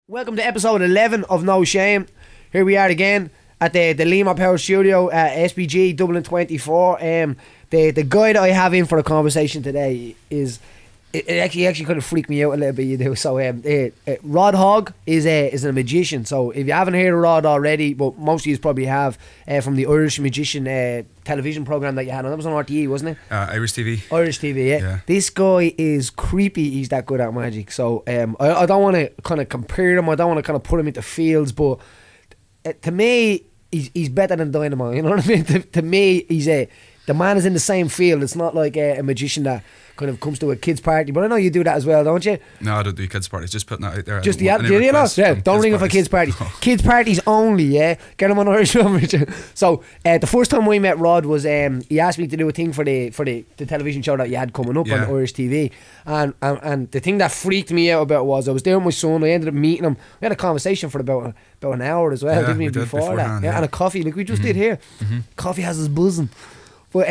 Welcome to episode 11 of No Shame. Here we are again at the Limor Power Studio at SBG Dublin 24. The guy that I have in for a conversation today is it actually kind of freaked me out a little bit. You do so. Rodd Hogg is a magician. So if you haven't heard of Rodd already, but most of you probably have from the Irish Magician television program that you had on. That was on RTE, wasn't it? Irish TV. Irish TV, yeah. This guy is creepy. He's that good at magic. So I don't want to kind of compare him. I don't want to kind of put him into fields, but to me, he's better than Dynamo. You know what I mean? To me, the man is in the same field. It's not like a magician that kind of comes to a kids party, but I know you do that as well, don't you? No, I don't do kids parties. Just putting that out there. Just do you know? Yeah, don't ring it for kids parties. No. Kids parties only. Yeah, get them on Irish Magician. So the first time we met Rodd was he asked me to do a thing for the television show that you had coming up on Irish TV, and the thing that freaked me out about it was I was there with my son. I ended up meeting him. We had a conversation for about an hour as well, didn't we? Before that, and a coffee like we just did here. Coffee has us buzzing, but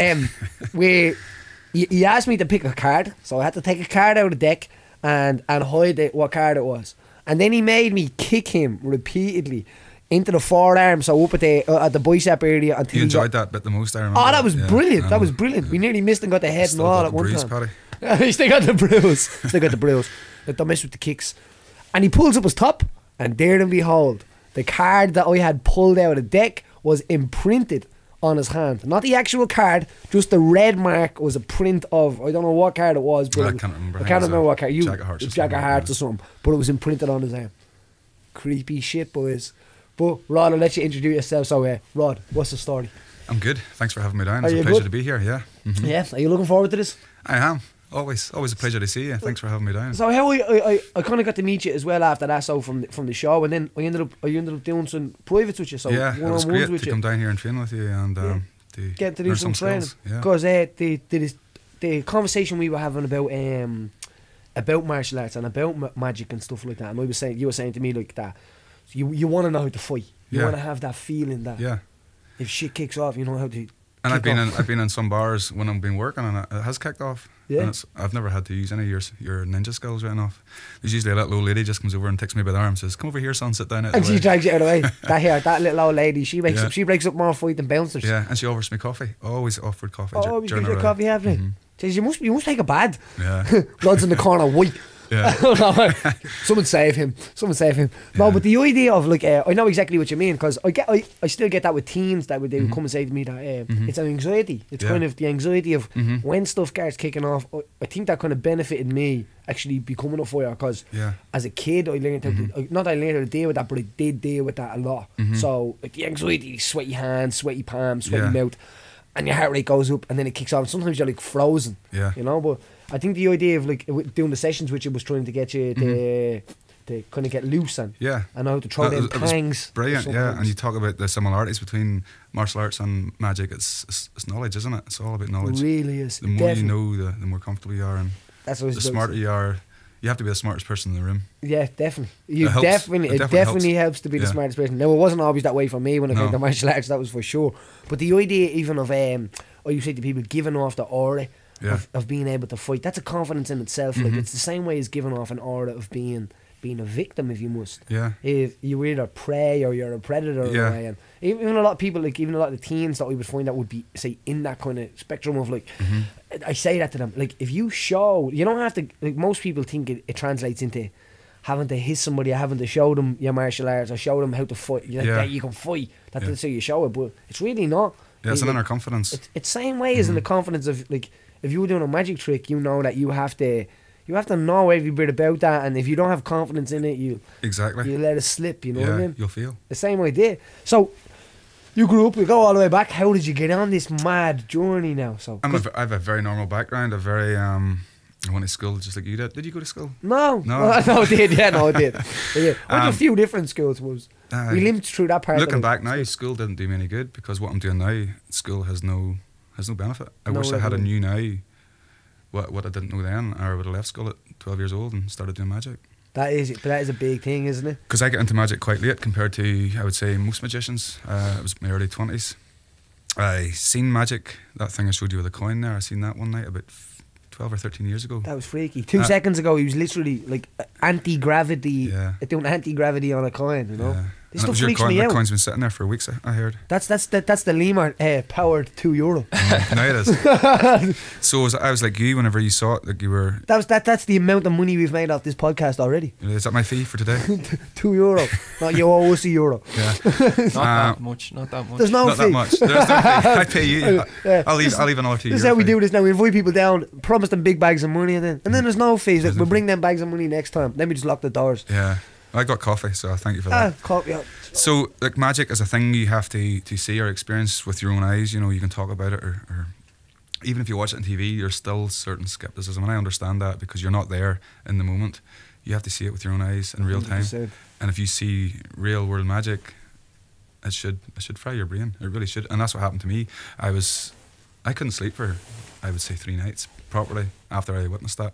He asked me to pick a card, so I had to take a card out of the deck and hide what card it was. And then he made me kick him repeatedly into the forearm, so up at the bicep area. Until you enjoyed that bit the most, I remember. Oh, that was brilliant. That was brilliant. We nearly missed and got the head and all at one time. He still got the bruise. Don't mess with the kicks. And he pulls up his top, and there and behold, the card that I had pulled out of the deck was imprinted on his hand. Not the actual card, just the red mark was a print of, I don't know what card it was, but I can't remember. I can't remember what card. Jack of Hearts or something. But it was imprinted on his arm. Creepy shit, boys. But Rodd, I'll let you introduce yourself. So Rodd, what's the story? I'm good. Thanks for having me down. It's a pleasure to be here. Yeah. Yeah. Are you looking forward to this? I am. Always a pleasure to see you. Thanks for having me down. So how I kind of got to meet you as well after that. So from the show, and then I ended up doing some privates with you. So yeah, it was great to come down here and train with you and get to do some training. Because the conversation we were having about martial arts and about magic and stuff like that, and you were saying to me like that. So you want to know how to fight. You want to have that feeling that if shit kicks off, you know how to. And I've been in some bars when I've been working and it has kicked off. Yeah. And I've never had to use any of your ninja skills right off. There's usually a little old lady just comes over and takes me by the arm and says, "Come over here, son, sit down." And she drags you out of the way. that little old lady, she breaks up more fight than bouncers. Yeah, and she offers me coffee. Always offered coffee. Always gives you coffee, haven't you? Says you must take a bad. Yeah. Rodd's in the corner, white. Yeah. Someone save him. No, but the idea of like I know exactly what you mean, because I still get that with teens that they would come and say to me that it's an anxiety. It's kind of the anxiety of when stuff starts kicking off. I think that kind of benefited me actually becoming a fighter, because as a kid I learned how to deal with that, but I did deal with that a lot. So like the anxiety, sweaty hands, sweaty palms, sweaty mouth, and your heart rate goes up, and then it kicks off. And sometimes you're like frozen. You know, but I think the idea of like doing the sessions which it was trying to get you to kind of get loose and how to throw them pangs. Brilliant, and you talk about the similarities between martial arts and magic. It's knowledge, isn't it? It's all about knowledge. It really is. The more you know, the more comfortable you are, and the smarter you are. You have to be the smartest person in the room. Yeah, definitely. It definitely helps to be the smartest person. Now, it wasn't always that way for me when it came to martial arts, that was for sure. But the idea even of, you say to people, giving off the aura of being able to fight, that's a confidence in itself. Like it's the same way as giving off an aura of being a victim, if you must. If you're either prey or you're a predator. And even a lot of people, like even a lot of the teens that we would find that would be, say, in that kind of spectrum of like, I say that to them, like if you show, you don't have to, like most people think it translates into having to hit somebody or having to show them your martial arts or show them how to fight. That you can fight. That's how you show it, but it's really not. Yeah, it's an inner confidence. It's same way as in the confidence of, like, if you were doing a magic trick, you know that you have to know every bit about that, and if you don't have confidence in it, you let it slip. You know what I mean? You'll feel the same idea. So you grew up. We go all the way back. How did you get on this mad journey now? So I have a very normal background. I went to school just like you did. Did you go to school? No, I did. Yeah, no, I did. I went to a few different schools. We limped through that part. Looking back now, school didn't do me any good, because what I'm doing now, school has no benefit. I wish I had knew now what I didn't know then, or I would have left school at 12 years old and started doing magic. That is a big thing, isn't it? Because I got into magic quite late compared to, I would say, most magicians. It was my early 20s. I seen magic, that thing I showed you with the coin there. I seen that one night about 12 or 13 years ago. That was freaky. 2 seconds ago, he was literally like anti-gravity, doing anti-gravity on a coin, you know. Yeah. This stuff freaks me out. The coin's been sitting there for weeks, I heard. That's the Limor powered €2. No, it is. So I was like you whenever you saw it, like you were. That's the amount of money we've made off this podcast already. Is that my fee for today? €2. Not you owe us €1. Yeah. Not that much. There's no not fee. That much. There's no fee. I pay you. I'll leave another €2. This is how we do this now. We invite people down, promise them big bags of money, and then there's no fees. Like, we'll bring them bags of money next time. Then we just lock the doors. Yeah. I got coffee, so thank you for that. Coffee. So, like, magic is a thing you have to see or experience with your own eyes. You know, you can talk about it, or even if you watch it on TV, there's still certain skepticism, and I understand that because you're not there in the moment. You have to see it with your own eyes in real time. 100%. And if you see real world magic, it should fry your brain. It really should. And that's what happened to me. I couldn't sleep for, I would say, 3 nights properly after I witnessed that.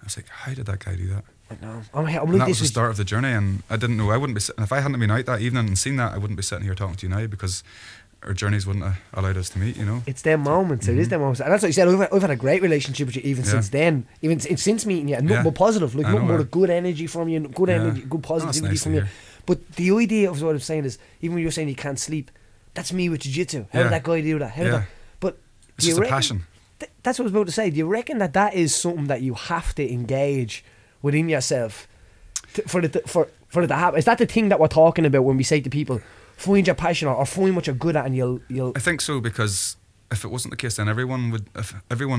I was like, how did that guy do that? I know. I'm and like, that was the start of the journey, and I didn't know. I wouldn't be sitting, if I hadn't been out that evening and seen that, I wouldn't be sitting here talking to you now, because our journeys wouldn't have allowed us to meet, you know. It's them moments. It is them moments, and that's what you said. I've had a great relationship with you even since then, even since meeting you, and nothing but positive, like nothing but good energy from you, good energy, good positivity from you. But the idea of what I'm saying is, even when you're saying you can't sleep, that's me with jiu-jitsu. How did that guy do that? How did that? But it's just a passion. That's what I was about to say. Do you reckon that is something that you have to engage within yourself for it to happen? Is that the thing that we're talking about when we say to people, find your passion or find what you're good at, and you'll I think so, because if it wasn't the case, then everyone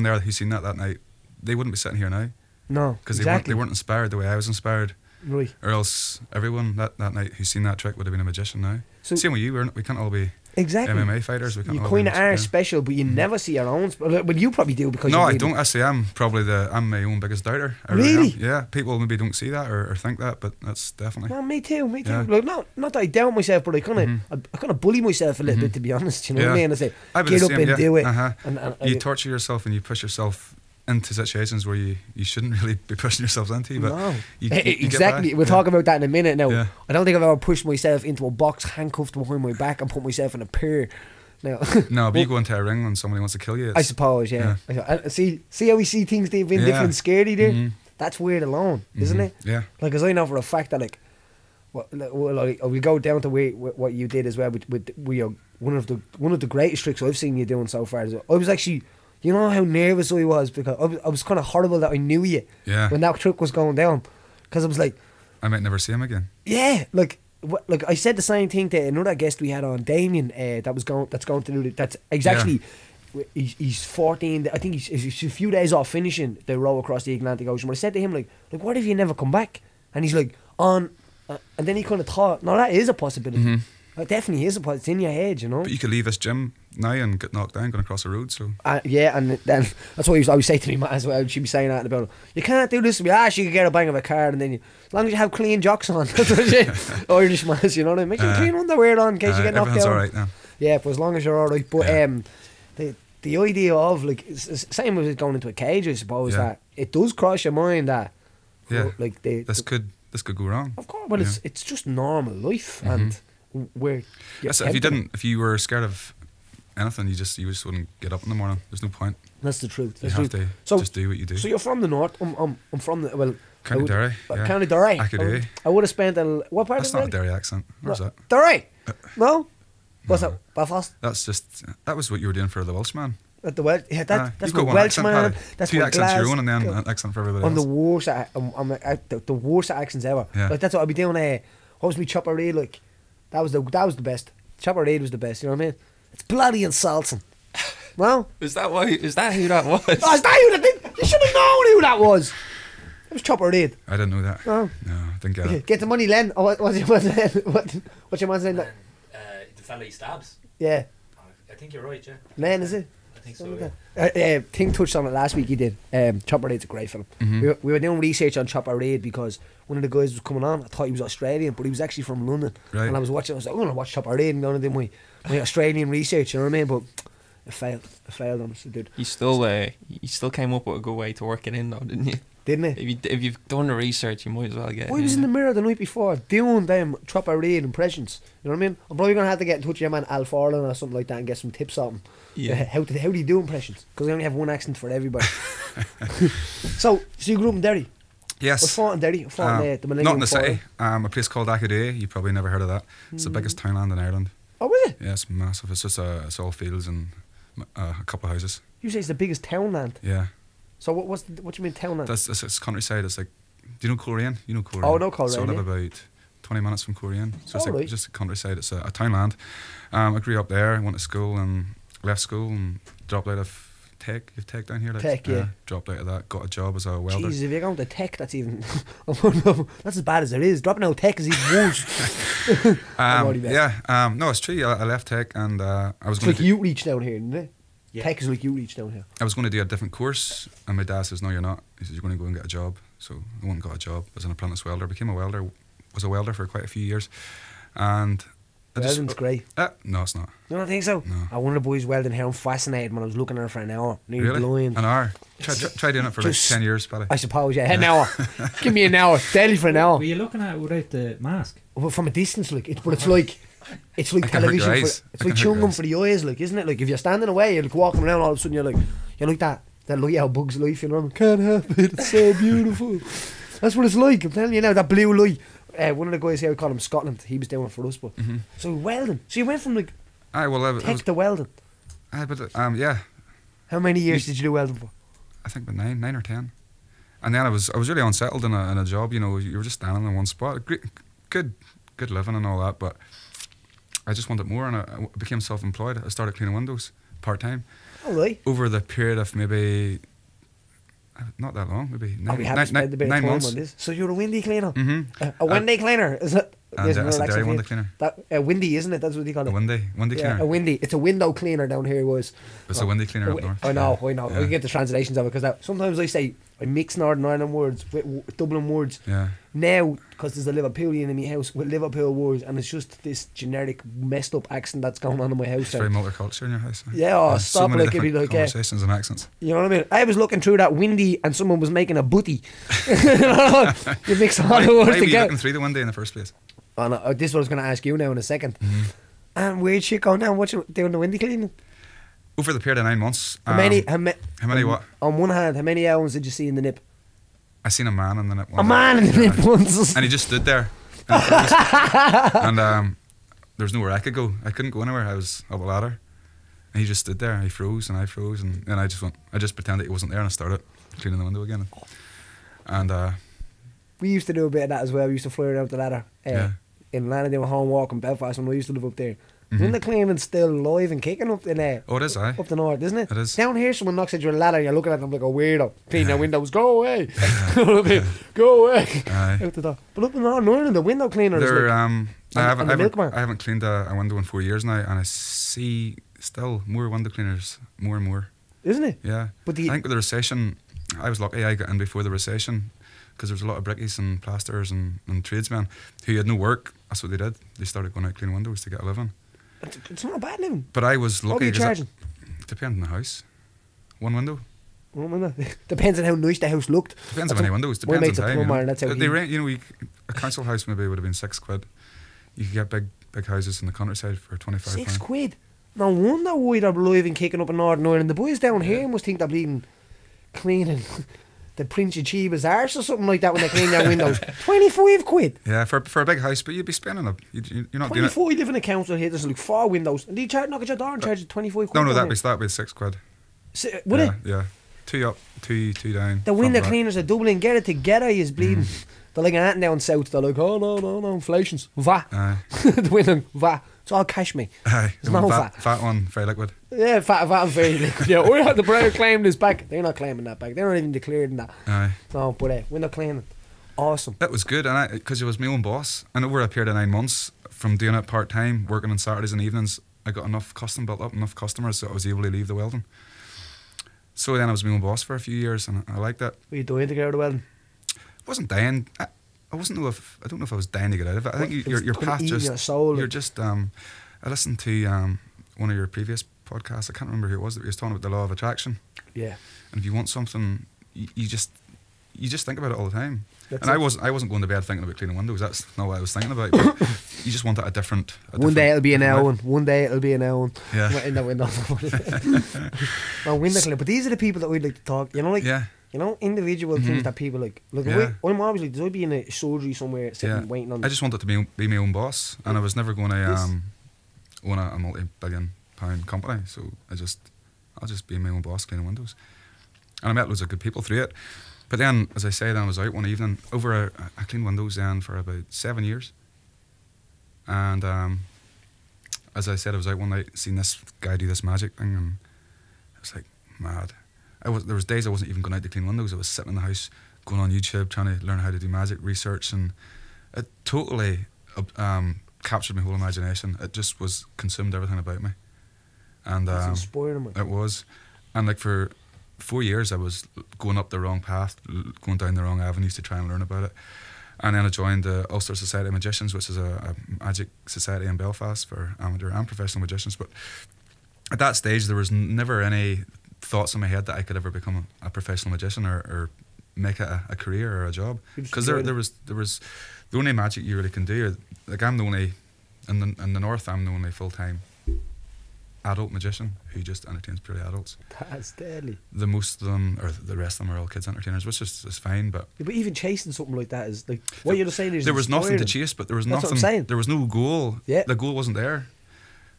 there who's seen that night, they wouldn't be sitting here now. No, because exactly. they weren't inspired the way I was inspired. Right. Or else everyone that night who's seen that trick would have been a magician now. So same with you, we can't all be MMA fighters. We can't. You kind of are special, but you never see your own. Well, you probably do, because no, I don't. Actually, I'm my own biggest doubter. Really? Yeah. People maybe don't see that or think that, but that's definitely. Well, me too. Yeah. Like, not that I doubt myself, but I kind of bully myself a little bit, to be honest. You know what I mean? I say, get up and do it. And you torture yourself and you push yourself into situations where you shouldn't really be pushing yourselves into, but no. you exactly. We'll talk about that in a minute. Now, I don't think I've ever pushed myself into a box, handcuffed behind my back, and put myself in a pier. Now, no, but you go into a ring when somebody wants to kill you. I suppose, yeah. See how we see things being different, scary there. That's weird alone, isn't it? Yeah. Like, because I know for a fact that we go down to what you did as well. With one of the greatest tricks I've seen you doing so far. I was actually. You know how nervous I was, because I was kind of horrible that I knew you when that trick was going down, because I was like, I might never see him again. Yeah, like I said the same thing to another guest we had on, Damien. That's going to do it. That's exactly. Yeah. He's 14. I think he's a few days off finishing the row across the Atlantic Ocean. But I said to him, like, what if you never come back? And he's like, and then he kind of thought, no, that is a possibility. It definitely is a possibility. It's in your head, you know. But you could leave this gym now and get knocked down going across the road. So yeah, and then that's what he was always saying to me, Matt, as well. She'd be saying that about, you can't do this to me. She could get a bang of a card, and then as long as you have clean jocks on, Irish mass, you know what I mean? Make sure clean underwear on in case you get knocked down. Everyone's alright now. Yeah, but as long as you're alright. But the idea of, like, same as going into a cage, I suppose, that it does cross your mind that like this could go wrong. Of course, but it's just normal life, and where if you were scared of anything, you just wouldn't get up in the morning. There's no point. That's the truth. You have to just do what you do. So you're from the north. I'm from the County Derry. County Derry. I would have spent what part That's of not a Derry accent. Where's that? Derry. No. What's that? Belfast. That was what you were doing for the Welshman. At the Welsh, that's my Welshman. That's two my accents your own, and then an accent for everybody else. I'm the worst. I'm the worst at accents ever. Yeah. Like, that's what I'd be doing. What was me Chopper Reid like? That was the best. Chopper Reid was the best. You know what I mean? It's bloody insulting. No? Is that who that was? Oh, is that who that did? You should have known who that was. It was Chopper Reid. I didn't know that. No, I didn't get it. Get the money, Len. What's your man's name? The fella he stabs. Yeah. I think you're right, yeah. Len, is it? I think so, yeah. Ting touched on it last week, he did. Chopper Reid's a great film. We were doing research on Chopper Reid because one of the guys was coming on. I thought he was Australian, but he was actually from London. Right. And I was watching, I was like, I'm going to watch Chopper Reid and going to do my Australian research, you know what I mean? But it failed on us, it did. You still came up with a good way to work it in, though, didn't you? didn't he? If you've done the research, you might as well get. I was in the mirror the night before doing them Tropper impressions. You know what I mean? I'm probably gonna have to get in touch with your man Al Forlan or something like that and get some tips on him. Yeah. How do you do impressions? Because I only have one accent for everybody. So you grew up in Derry? Yes. I fought in Derry. I fought in the Millennium Not in the Forum. city. A place called Acadea. You probably never heard of that. It's the biggest townland in Ireland. Oh, is it? Yeah, it's massive. It's just it's all fields and a couple of houses. You say it's the biggest townland. Yeah. So what do you mean townland? It's countryside. It's like, do you know Coleraine? You know Coleraine? Oh, no, Coleraine. So I live yeah. about 20 minutes from Coleraine. So it's Oh, like right. just a countryside. It's a townland. I grew up there. Went to school and left school and dropped out of tech. You've tech down here. Like, Tech, yeah. Dropped out of that. Got a job as a welder. Jesus, if you're going to tech, that's even that's as bad as it is. Dropping out of tech is even worse. No, it's true. I left tech and I was It's going like you reach down here, isn't it? Yeah. Tech is like you reach down here. I was going to do a different course, and my dad says, "No, you're not." He says, "You're going to go and get a job." So I went and got a job as an apprentice welder. Became a welder. Was a welder for quite a few years, and Welding's great. No, it's not. You don't think so? No. I one of the boys welding here. I'm fascinated when I was looking at her for an hour. Nearly Really? blind. An hour. Try doing it for like Just- 10 years, Paddy. I suppose, yeah. An hour. Give me an hour. Daily for an hour. Were you looking at it without the mask? Well, from a distance, like it's like I can hurt television. your For, eyes. it's I like can hurt chewing your gum eyes. for the eyes, like, isn't it? Like if you're standing away, you're like walking around, all of a sudden you're like that light out Bugs Life, you know? Can't help it. It's so beautiful. That's what it's like. I'm telling you now. That blue light. One of the guys here, we call him Scotland. He was doing it for us, but so welding. So you went from like tech to welding. Yeah. How many years did you do welding for? I think about 9 or 10. And then I was really unsettled in a job. You know, you were just standing in one spot. Great, good living and all that, but I just wanted more, and I became self-employed. I started cleaning windows part time. All right. Over the period of maybe not that long, maybe We haven't spent a bit of 9 time months. on this. So you're a windy cleaner. Mm-hmm. A windy cleaner, is it? And There's that's a relaxing Derry feel. window cleaner. That windy, isn't it? That's what you call A it. windy Yeah, cleaner. a windy. It's a window cleaner down here. Was It's a windy cleaner up north. I know. Yeah. We get the translations of it because sometimes I say I mix Northern Ireland words with Dublin words. Yeah. Now, because there's a Liverpoolian in my house with Liverpool words, and it's just this generic messed up accent that's going on in my house. It's very multicultural in your house. Yeah, oh, There's stop so many it, it'd be different like, conversations and accents. you know what I mean? I was looking through that windy and someone was making a booty. You know? You mix all the Why words were you together. looking through the window in the first place? Oh, no, this is what I was going to ask you now in a second. Mm-hmm. And where'd she go now? What you doing the windy cleaning? Over the period of 9 months. How many what? On one hand, how many hours did you see in the nip? I seen a man in the nip. A man in the nip once. And he just stood there. And there was nowhere I could go. I couldn't go anywhere. I was up a ladder. And he just stood there. He froze and I froze. And then I just pretended he wasn't there and I started cleaning the window again. And We used to do a bit of that as well. We used to fly around the ladder. Yeah. In Lana doing home walk in Belfast when we used to live up there. Window cleaning's still live and kicking up in oh, it is, aye. up the north, isn't it? It is. Down here, someone knocks at your ladder, you're looking at them like a weirdo. Clean their windows, go away. You know what I mean? Go away. Aye. Out the door. But up in Northern Ireland, the window cleaner is There, like, I milkman. haven't cleaned a window in 4 years now, and I see still more window cleaners, more and more. isn't it? Yeah. But I think with the recession, I was lucky I got in before the recession because there was a lot of brickies and plasters and tradesmen who had no work. That's what they did. They started going out cleaning windows to get a living. It's not a bad living. But I was What were lucky you 'cause charging? depending on the house. One window. One window. Depends on how nice the house looked. Depends That's on how many what- windows. my Depends mate's on a time. plumber and that's how They he- rent, a council house maybe would have been £6. You could get big houses in the countryside for £25. £6. No wonder why they're live and kicking up in Northern Ireland. The boys down here must think they're bleeding cleaning the Prince of Chiba's arse or something like that when they clean their windows. £25. Yeah, for a big house, but you'd be spending you're not doing it. 24. You live in a council here. There's like 4 windows, and they knock at your door and charge you £25. No, down that'd here. be £6. Would yeah, it? Yeah, 2 up, two down. The window front, back. cleaners are Dublin. Get it together. Is bleeding. They're like an ant down south. They're like, oh no, inflation's VAT. Aye. The window VAT. It's all cash me. Aye, There's no VAT. fat one, very liquid. Yeah, VAT and very liquid. Yeah, we had the Brown claim this back. They're not claiming that back. They're not even declaring that. Aye. No, but window cleaning, awesome. That was good, and because I was my own boss, and over a period of 9 months, from doing it part time, working on Saturdays and evenings, I got enough built up, enough customers, so I was able to leave the welding. So then I was my own boss for a few years, and I liked that. Were you dying to get out of the welding? Wasn't dying. I don't know if I was dying to get out of it. I think It your was path eating just your soul. you're just. I listened to one of your previous podcasts. I can't remember who it was that was talking about the law of attraction. Yeah. And if you want something, you you just think about it all the time. I wasn't going to bed thinking about cleaning windows. That's not what I was thinking about. But you just want that a different. One day it'll be an Owen. One day it'll be an Owen. Yeah. In the window. No, window cleaner. But these are the people that we'd like to talk. You know, like you know, individual things that people like. Look, I'm obviously there's be in a surgery somewhere sitting waiting on. I just wanted to be my own boss, and I was never going to own a multi-billion-pound company. So I'll just be my own boss cleaning windows. And I met loads of good people through it. But then, as I say, then I was out one evening over I cleaned windows then for about 7 years. And as I said, I was out one night, seen this guy do this magic thing, and I was like, mad. There was days I wasn't even going out to clean windows. I was sitting in the house, going on YouTube, trying to learn how to do magic research, and it totally captured my whole imagination. It just consumed everything about me. And it's inspiring. It was. And like for 4 years I was going up the wrong path, going down the wrong avenues to try and learn about it. And then I joined the Ulster Society of Magicians, which is a magic society in Belfast for amateur and professional magicians. But at that stage there was never any thoughts in my head that I could ever become a professional magician or make it a career or a job. Because there was the only magic you really can do, like I'm the only, in the north I'm the only full-time adult magician who just entertains purely adults. That's deadly. The most of them, or the rest of them, are all kids entertainers, which is fine. But even chasing something like that is like what you're saying is there was nothing to chase, but there was nothing. What I'm saying. There was no goal. Yeah, the goal wasn't there.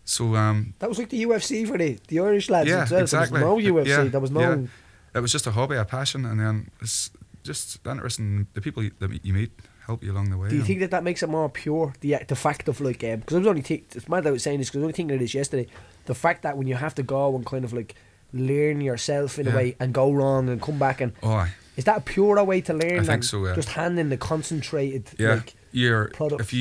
So that was like the UFC for the Irish lads. Yeah, exactly. There was no UFC. Yeah, there was no. Yeah. It was just a hobby, a passion, and then it's just interesting. The people that you meet help you along the way. Do you think that makes it more pure? The fact of like, because I was only it's mad that I was saying this because I was only thinking of this yesterday. The fact that when you have to go and kind of like learn yourself in a way and go wrong and come back and is that a purer way to learn? I think so. Yeah. Just handing the concentrated product.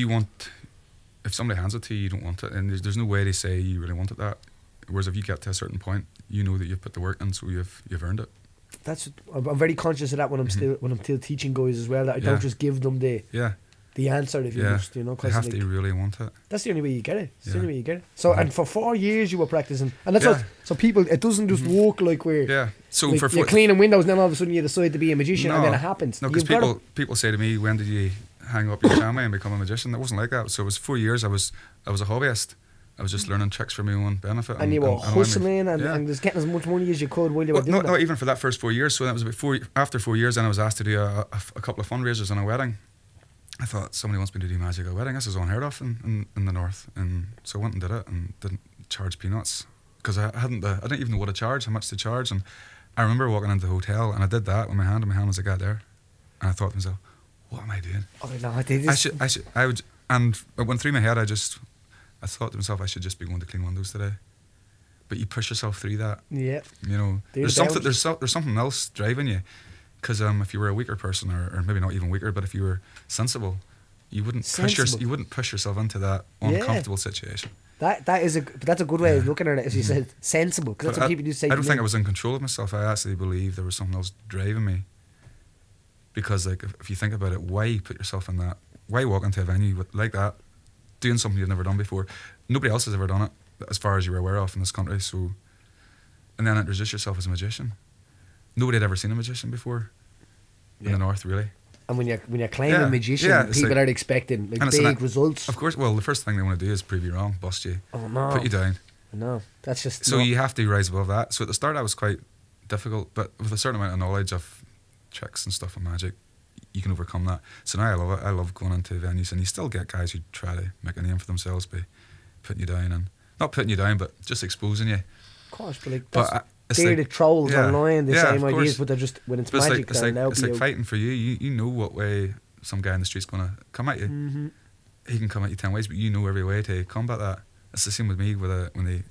If somebody hands it to you, you don't want it, and there's no way to say you really wanted that. Whereas if you get to a certain point, you know that you've put the work in, so you've earned it. I'm very conscious of that when I'm still teaching guys as well. That I don't just give them the answer if you just they have to really want it. That's the only way you get it. It's the only way you get it. So and for 4 years you were practicing, and that's so people. It doesn't just work like we're So like you're cleaning windows, and then all of a sudden you decide to be a magician, and then it happens. No, because people say to me, when did you hang up your chamois and become a magician? It wasn't like that. So it was 4 years. I was a hobbyist. I was just learning tricks for my own benefit. And you were hustling and just getting as much money as you could while you were doing that. Not even for that first 4 years. So that was after 4 years, then I was asked to do a couple of fundraisers on a wedding. I thought, somebody wants me to do magic at a wedding. This is unheard of in the north. And so I went and did it and didn't charge peanuts. Because I didn't even know what to charge, how much to charge. And I remember walking into the hotel and I did that with my hand in my hand as I got there. And I thought to myself, what am I doing? Oh no, I did this. I would, and it went through my head. I thought to myself, I should just be going to clean windows today. But you push yourself through that. Yeah. You know, there's something else driving you. Because if you were a weaker person, or maybe not even weaker, but if you were sensible, you wouldn't push yourself into that uncomfortable situation. That's a good way of looking at it, as you said, sensible. Because that's what people do say. I don't think I was in control of myself. I actually believe there was something else driving me. Because like if you think about it, why put yourself in that? Why walk into a venue like that, doing something you've never done before? Nobody else has ever done it, as far as you're aware of in this country. So, and then introduce yourself as a magician. Nobody had ever seen a magician before in the north, really. And when you're claiming a magician, people are expecting big results. Of course, well, the first thing they want to do is prove you wrong, bust you, put you down. No, that's just. So you have to rise above that. So at the start, that was quite difficult, but with a certain amount of knowledge of tricks and stuff and magic, you can overcome that. So now I love it. I love going into venues, and you still get guys who try to make a name for themselves by putting you down, and not putting you down, but just exposing you. Of course, but like they're the trolls online, the same ideas, but they're just when it's magic. It's like fighting for you. You know what way some guy in the street's gonna come at you. Mm-hmm. He can come at you 10 ways, but you know every way to combat that. It's the same with me when they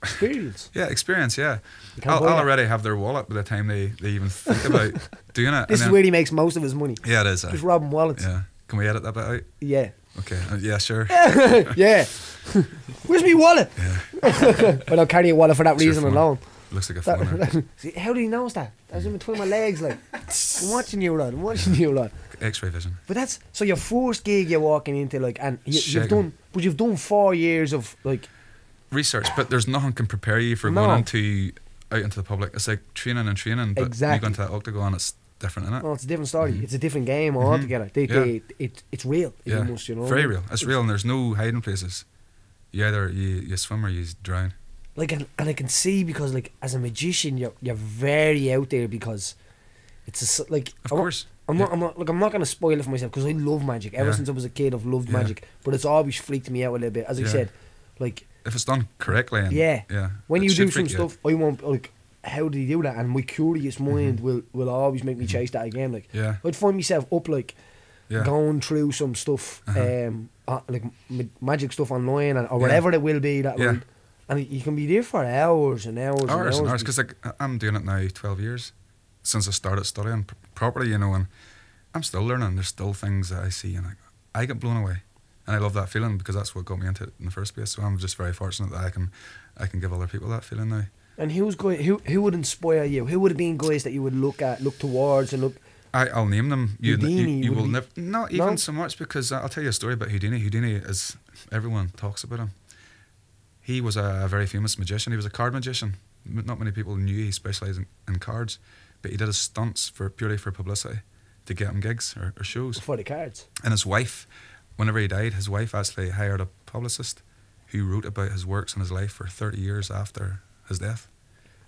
experience. Experience. Yeah, I'll already have their wallet by the time they even think about doing it. This is where he makes most of his money. Yeah, it is. Just robbing wallets. Yeah. Can we edit that bit out? Yeah. Okay. Yeah, sure. Yeah. Where's my wallet? Yeah. But I'll carry a wallet for that reason alone. Looks like a phone. See, how do you know that? I was in between my legs, like I'm watching you, Rod. I'm watching you, Rod. X-ray vision. But that's so your first gig you're walking into, like, and you've done 4 years of like research, but there's nothing can prepare you for going out into the public. It's like training, exactly. You go into that octagon, different, isn't it? Oh, it's a different story. It's a different game altogether. It's real. Yeah, almost, you know. Very real. It's real, and there's no hiding places. You either you swim or you drown. Like, and I can see, because like as a magician, you're very out there, because it's like, of course. I'm not gonna spoil it for myself, because I love magic. Ever since I was a kid, I've loved magic, but it's always freaked me out a little bit. As I said, like, if it's done correctly, and when you do some stuff, I won't like, how did he do that? And my curious mind will always make me chase that again. Like, I'd find myself up like going through some stuff, like magic stuff online, or whatever it will be that will, and you can be there for hours and hours and hours. Because like I'm doing it now 12 years since I started studying properly, you know, and I'm still learning. There's still things that I see, and I get blown away, and I love that feeling, because that's what got me into it in the first place. So I'm just very fortunate that I can give other people that feeling now. And who would inspire you? Who would have been guys that you would look towards and look? I'll name them. Houdini, you will never, not even so much, because I'll tell you a story about Houdini. Houdini is, everyone talks about him. He was a very famous magician. He was a card magician. Not many people knew he specialised in cards, but he did his stunts purely for publicity, to get him gigs or shows. For the cards. And his wife, whenever he died, his wife actually hired a publicist who wrote about his works and his life for 30 years after his death.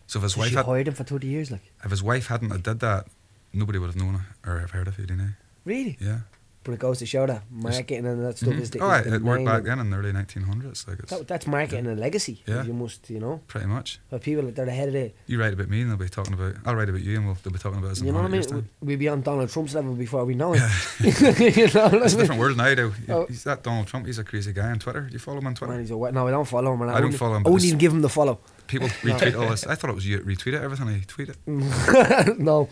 So if his wife hired him for 30 years, like. If his wife hadn't have did that, nobody would have known or have heard of Houdini. Really? Yeah. But it goes to show that marketing and that stuff is the it worked back then in the early 1900s. Like that's marketing and legacy. Yeah. You must, you know. Pretty much. But people, they're ahead of it. You write about me and they'll be talking about. I'll write about you and they'll be talking about us. You know what I mean? We'll be on Donald Trump's level before we know it. You know, it's a different world now, though. He's that Donald Trump. He's a crazy guy on Twitter. Do you follow him on Twitter? Man, no, I don't follow him. I don't follow him. I wouldn't even give him the follow. People retweet all this. I thought it was you that retweeted everything I tweet it. No.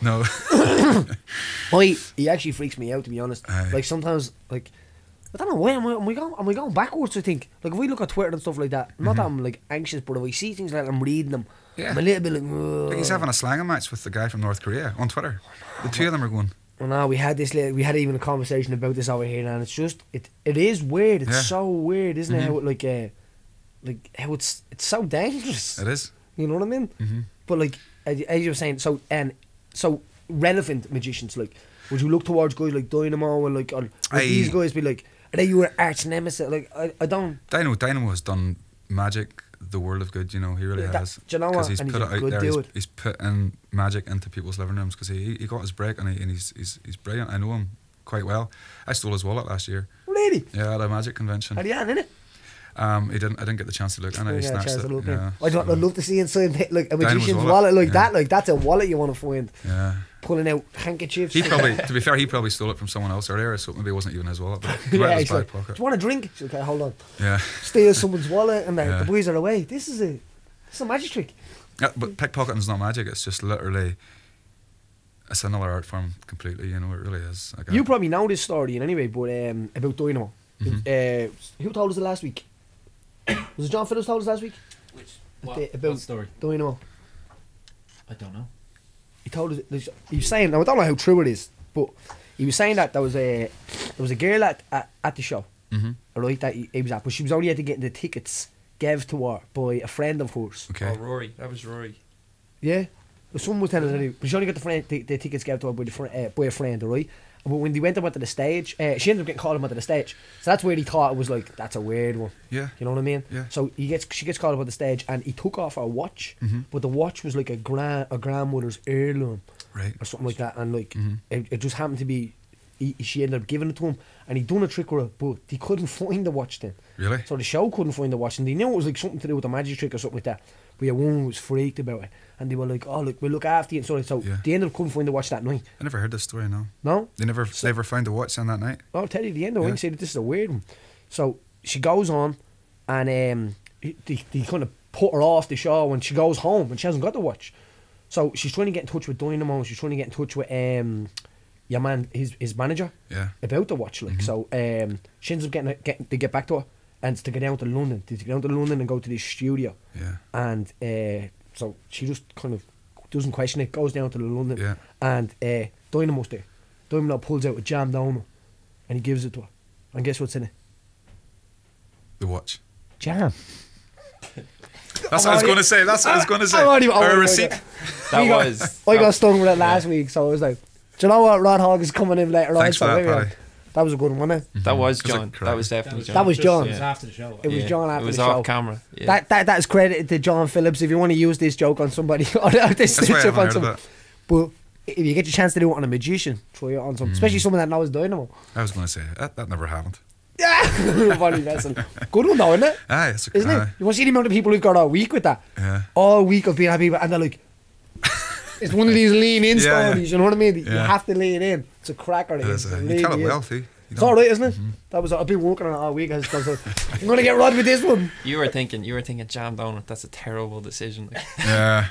He actually freaks me out, to be honest. Like sometimes, like, I don't know why am we going backwards. I think, like, if we look at Twitter and stuff like that, not that I'm like anxious, but if I see things like that, I'm reading them, I'm a little bit like he's having a slanging match with the guy from North Korea on Twitter. The two of them are going. Well, no, we had even a conversation about this over here, and it's just it is weird. It's so weird, isn't it? How it like how it's so dangerous. It is. You know what I mean? But like as you were saying, so relevant magicians, like, would you look towards guys like Dynamo and like, or would these guys be like, are they your arch nemesis? Like, I don't. Dynamo has done magic the world of good. You know, he really has. Do you know what? He's put it out there. He's put in magic into people's living rooms, because he got his break, and he's brilliant. I know him quite well. I stole his wallet last year. Really? Yeah, at a magic convention. Had he had in it? I didn't get the chance to look in it. He snatched it. Yeah, I'd love to see inside like a magician's wallet like that. Like, that's a wallet you want to find. Yeah. Pulling out handkerchiefs. He probably, to be fair, he probably stole it from someone else earlier, so maybe it wasn't even his wallet. But he's like, do you want a drink? She's like, okay, hold on. Yeah. Steal someone's wallet and the boys are away. This is a magic trick. Yeah, but pickpocketing's not magic. It's just literally it's another art form completely. You know, it really is. You probably know this story in any way, but about Dynamo. Who told us it last week? Was it John Phillips told us last week? What story? Dynamo. I don't know. He told us. He was saying. Now I don't know how true it is, but he was saying that there was a girl at the show, right? That he was at, but she was only able to get the tickets gave to her by a friend of hers. Okay. Oh, Rory. That was Rory. Yeah. But someone was telling us anyway, but she only got the tickets gave to her by a friend, right? But when they went up onto the stage, she ended up getting called up onto the stage. So that's where he thought it was like, that's a weird one. Yeah. You know what I mean? Yeah. So she gets called up on the stage, and he took off her watch, but the watch was like a grandmother's heirloom, right, or something like that, and like it just happened to be. She ended up giving it to him, and he done a trick with it, but he couldn't find the watch then. Really? So the show couldn't find the watch, and they knew it was like something to do with a magic trick or something like that. But yeah, one was freaked about it, and they were like, "Oh, look, we'll look after you." And so they ended up couldn't find the watch that night. I never heard this story. No. No. They never found the watch on that night. I'll tell you the end of it. Say that this is a weird one. So she goes on, and they kind of put her off the show when she goes home and she hasn't got the watch. So she's trying to get in touch with Dynamo. She's trying to get in touch with your man, his manager, about the watch. Like so, she ends up getting to get back to her and to get down to London. To get down to London and go to this studio. Yeah. And so she just kind of doesn't question it. Goes down to London. Yeah. And Dynamo's there. Dynamo pulls out a jam donut, and he gives it to her. And guess what's in it? The watch. Jam. That's what I was going to say. Or a receipt. I got stung with it last week, so I was like, Do you know what? Rodd Hogg is coming in later on. Thanks for that, Paddy. That was a good one, wasn't it? That was John. That was definitely John. That was John. It was after the show. It was John after the show. It was off camera. Yeah. That is credited to John Phillips. If you want to use this joke on somebody, or this That's why I tip haven't on heard some, of it. but if you get your chance to do it on a magician, try it on some, especially someone that knows dynamo. I was going to say that never happened. Yeah, funny vessel. Good one though, isn't it? Aye, it's Isn't it? You want to see the amount of people who've got all week with that? Yeah. All week of being happy, and they're like, it's one of these lean in stories. You know what I mean? You have to lean in. It's a cracker. You tell it well too. It's all right, isn't it? That was. I've been working on it all week. I was like, I'm gonna get Rodd with this one. You were thinking jam donut. That's a terrible decision. Like. Yeah.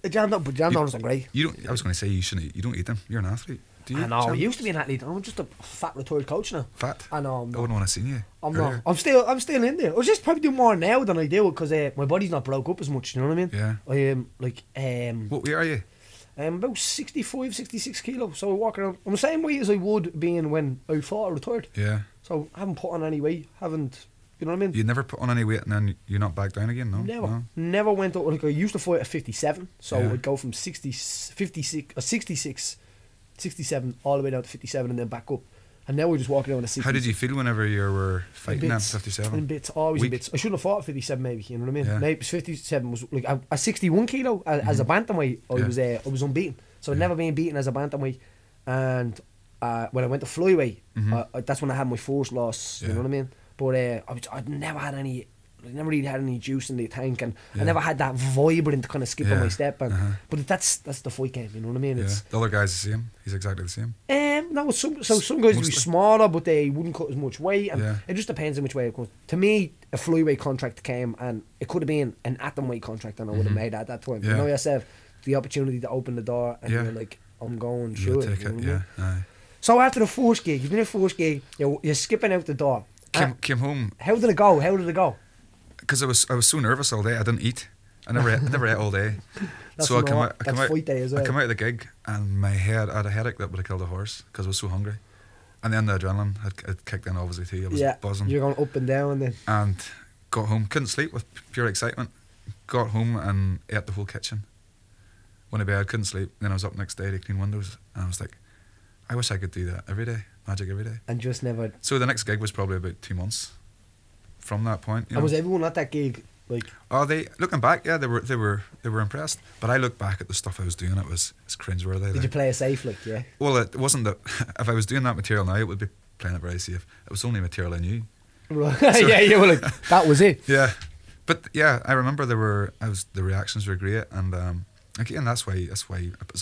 Jam donuts are great. You don't. I was going to say you shouldn't. You don't eat them. You're an athlete. Do you? I know. I used to be an athlete. I'm just a fat retired coach now. Fat. I know. I wouldn't want to see you. I'm not. I'm still in there. I was just probably doing more now than I do because my body's not broke up as much. You know what I mean? Yeah. I am What weight are you? I'm about 65, 66 kilos. So I walk around. I'm the same weight as I would being when I thought I retired. Yeah. So I haven't put on any weight. Haven't. You know what I mean? You never put on any weight and then you're not back down again, no? Never went up. Like I used to fight at 57, so Yeah. I'd go from 67 all the way down to 57 and then back up. And now we're just walking around at 60. How did you feel whenever you were fighting at 57? In bits, always Weak? in bits. I shouldn't have fought at 57 maybe, you know what I mean? Yeah. Maybe 57 was like a 61 kilo as a bantamweight. I was unbeaten, so I'd never been beaten as a bantamweight. And when I went to flyweight, that's when I had my first loss. You know what I mean? But I'd never had any. I never really had any juice in the tank, and I never had that vibrant kind of skip on my step. And but that's the fight game. You know what I mean? It's, the other guy's the same. He's exactly the same. no, some guys would be smaller, but they wouldn't cut as much weight, and it just depends on which way it goes. To me, a flyweight contract came, and it could have been an atomweight contract, and I would have made at that time. You know yourself, the opportunity to open the door, and you're like, I'm going through it. Take it. Aye. So after the first gig, you've done the first gig, you're skipping out the door. Came home. How did it go? Because I was so nervous all day. I didn't eat. I never ate all day. So I come out of the gig and my head, I had a headache that would have killed a horse because I was so hungry. And then the adrenaline had kicked in obviously too. I was buzzing. You're going up and down then. And got home, couldn't sleep with pure excitement. Got home and ate the whole kitchen. Went to bed, couldn't sleep. Then I was up next day to clean windows and I was like, I wish I could do that every day, magic every day. And just never. So the next gig was probably about 2 months from that point. You know? And was everyone at that gig like? Oh, looking back, yeah, they were impressed. But I look back at the stuff I was doing, it's cringeworthy. Did you play it safe, like? Yeah. Well, it wasn't that. If I was doing that material now, it would be playing it very safe. It was only material I knew. Right. So, yeah, you were like, that was it. Yeah, but yeah, I remember the reactions were great, and again, that's why as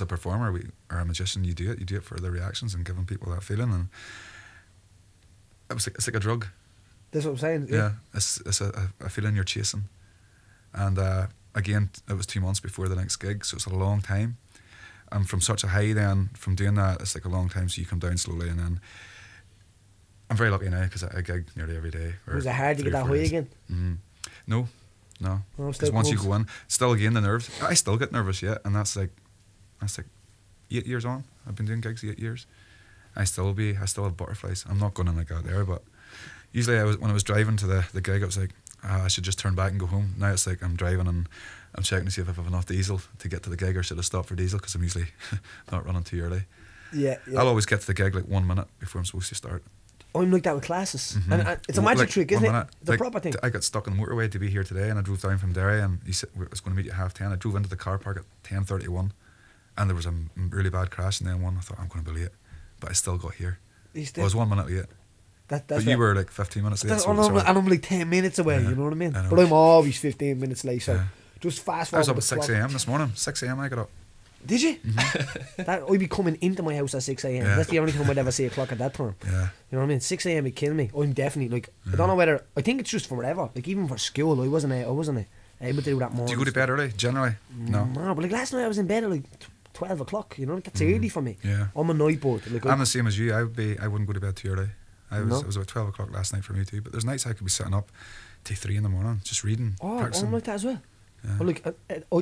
a performer or a magician, you do it for the reactions and giving people that feeling, and it's like a drug. That's what I'm saying. Yeah, it's a feeling you're chasing, and again, it was 2 months before the next gig, so it's a long time, and from such a high, then from doing that, it's like a long time. So you come down slowly, and then I'm very lucky now because I gig nearly every day. Was it hard to get that high again? No. Because once you go in, still again the nerves. I still get nervous yet, and that's like 8 years on. I've been doing gigs 8 years. I still have butterflies. I'm not going in like that there, but usually when I was driving to the gig, I was like, I should just turn back and go home. Now it's like I'm driving and I'm checking to see if I have enough diesel to get to the gig, or should I stop for diesel because I'm usually not running too early. Yeah. I'll always get to the gig like 1 minute before I'm supposed to start. I'm like that with classes, and it's a magic trick, isn't it? The proper thing. I got stuck on the motorway to be here today, and I drove down from Derry, and he said I was going to meet you at 10:30. I drove into the car park at 10:31, and there was a really bad crash in the M1. I thought I'm going to be late, but I still got here. I was 1 minute late. But you were like 15 minutes late. And I'm like 10 minutes away. You know what I mean? But I'm always 15 minutes late. So just fast forward. I was up at 6 a.m. this morning. 6 a.m. I got up. Did you? I'd be coming into my house at 6 a.m. That's the only time I'd ever see a clock at that time. Yeah. You know what I mean? 6 a.m. would kill me. I'm definitely like, I don't know whether, I think it's just forever. Like even for school, I wasn't able to do that morning. Do you go to bed early generally? No, but like last night I was in bed at like 12 o'clock. You know, that's early for me. Yeah. I'm a night bird. Like, I'm the same as you. I wouldn't go to bed too early. It was about 12 o'clock last night for me too. But there's nights I could be sitting up till 3 in the morning just reading. I'm like that as well. Yeah. Well, like,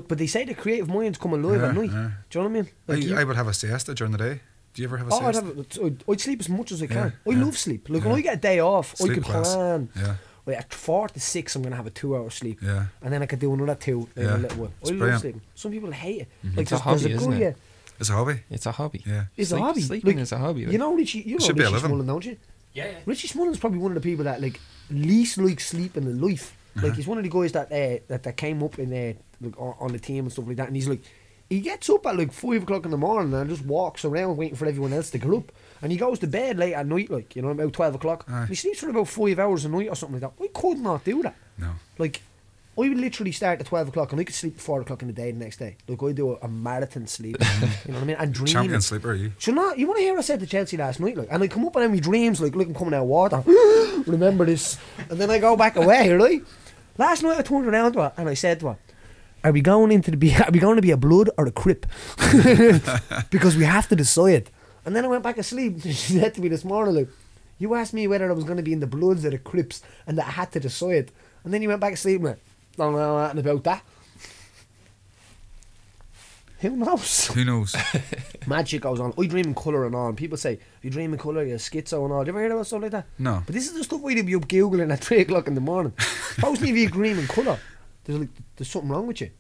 but they say the creative mind's come alive at night. Yeah. Do you know what I mean? Like I would have a siesta during the day. Do you ever have a siesta? I'd sleep as much as I can. I love sleep. Like when I get a day off, sleep I can plan. Yeah. Right, at 4 to 6, I'm gonna have a 2-hour sleep. Yeah. And then I could do another 2 in a little while. I love sleeping. Some people hate it. Like it's a hobby, isn't it? It's a hobby. It's a hobby. Yeah. It's a hobby. Sleeping Like, is a hobby. Like. You know Richie Should be a Richie living. Smullen, don't you? Yeah. Richie Smullen's probably one of the people that like least like sleeping in life. Like he's one of the guys that came up in like on the team and stuff like that, and he's like, he gets up at like 5 o'clock in the morning and just walks around waiting for everyone else to get up, and he goes to bed late at night, like, you know, about 12 o'clock. Aye. He sleeps for about 5 hours a night or something like that. I could not do that. No. Like, I would literally start at 12 o'clock and I could sleep at 4 o'clock in the day the next day. Like, I do a marathon sleep. You know what I mean? And dreaming. Champion sleeper, are you? So not, you want to hear what I said to Chelsea last night? Like, and I come up in my dreams, like, look, I'm coming out of water. Remember this? And then I go back away, right? Last night I turned around to her and I said to her, are we going to be a blood or a crip? Because we have to decide. And then I went back asleep. She said to me this morning, like, you asked me whether I was going to be in the bloods or the crips, and that I had to decide. And then you went back asleep and went, don't know nothing about that. Who knows? Who knows? Magic goes on. I dream in colour and all. And people say, if you dream in colour, you're schizo and all. Do you ever hear about stuff like that? No. But this is the stuff we'd be up Googling at 3 o'clock in the morning. Supposedly if you dream in colour, there's something wrong with you.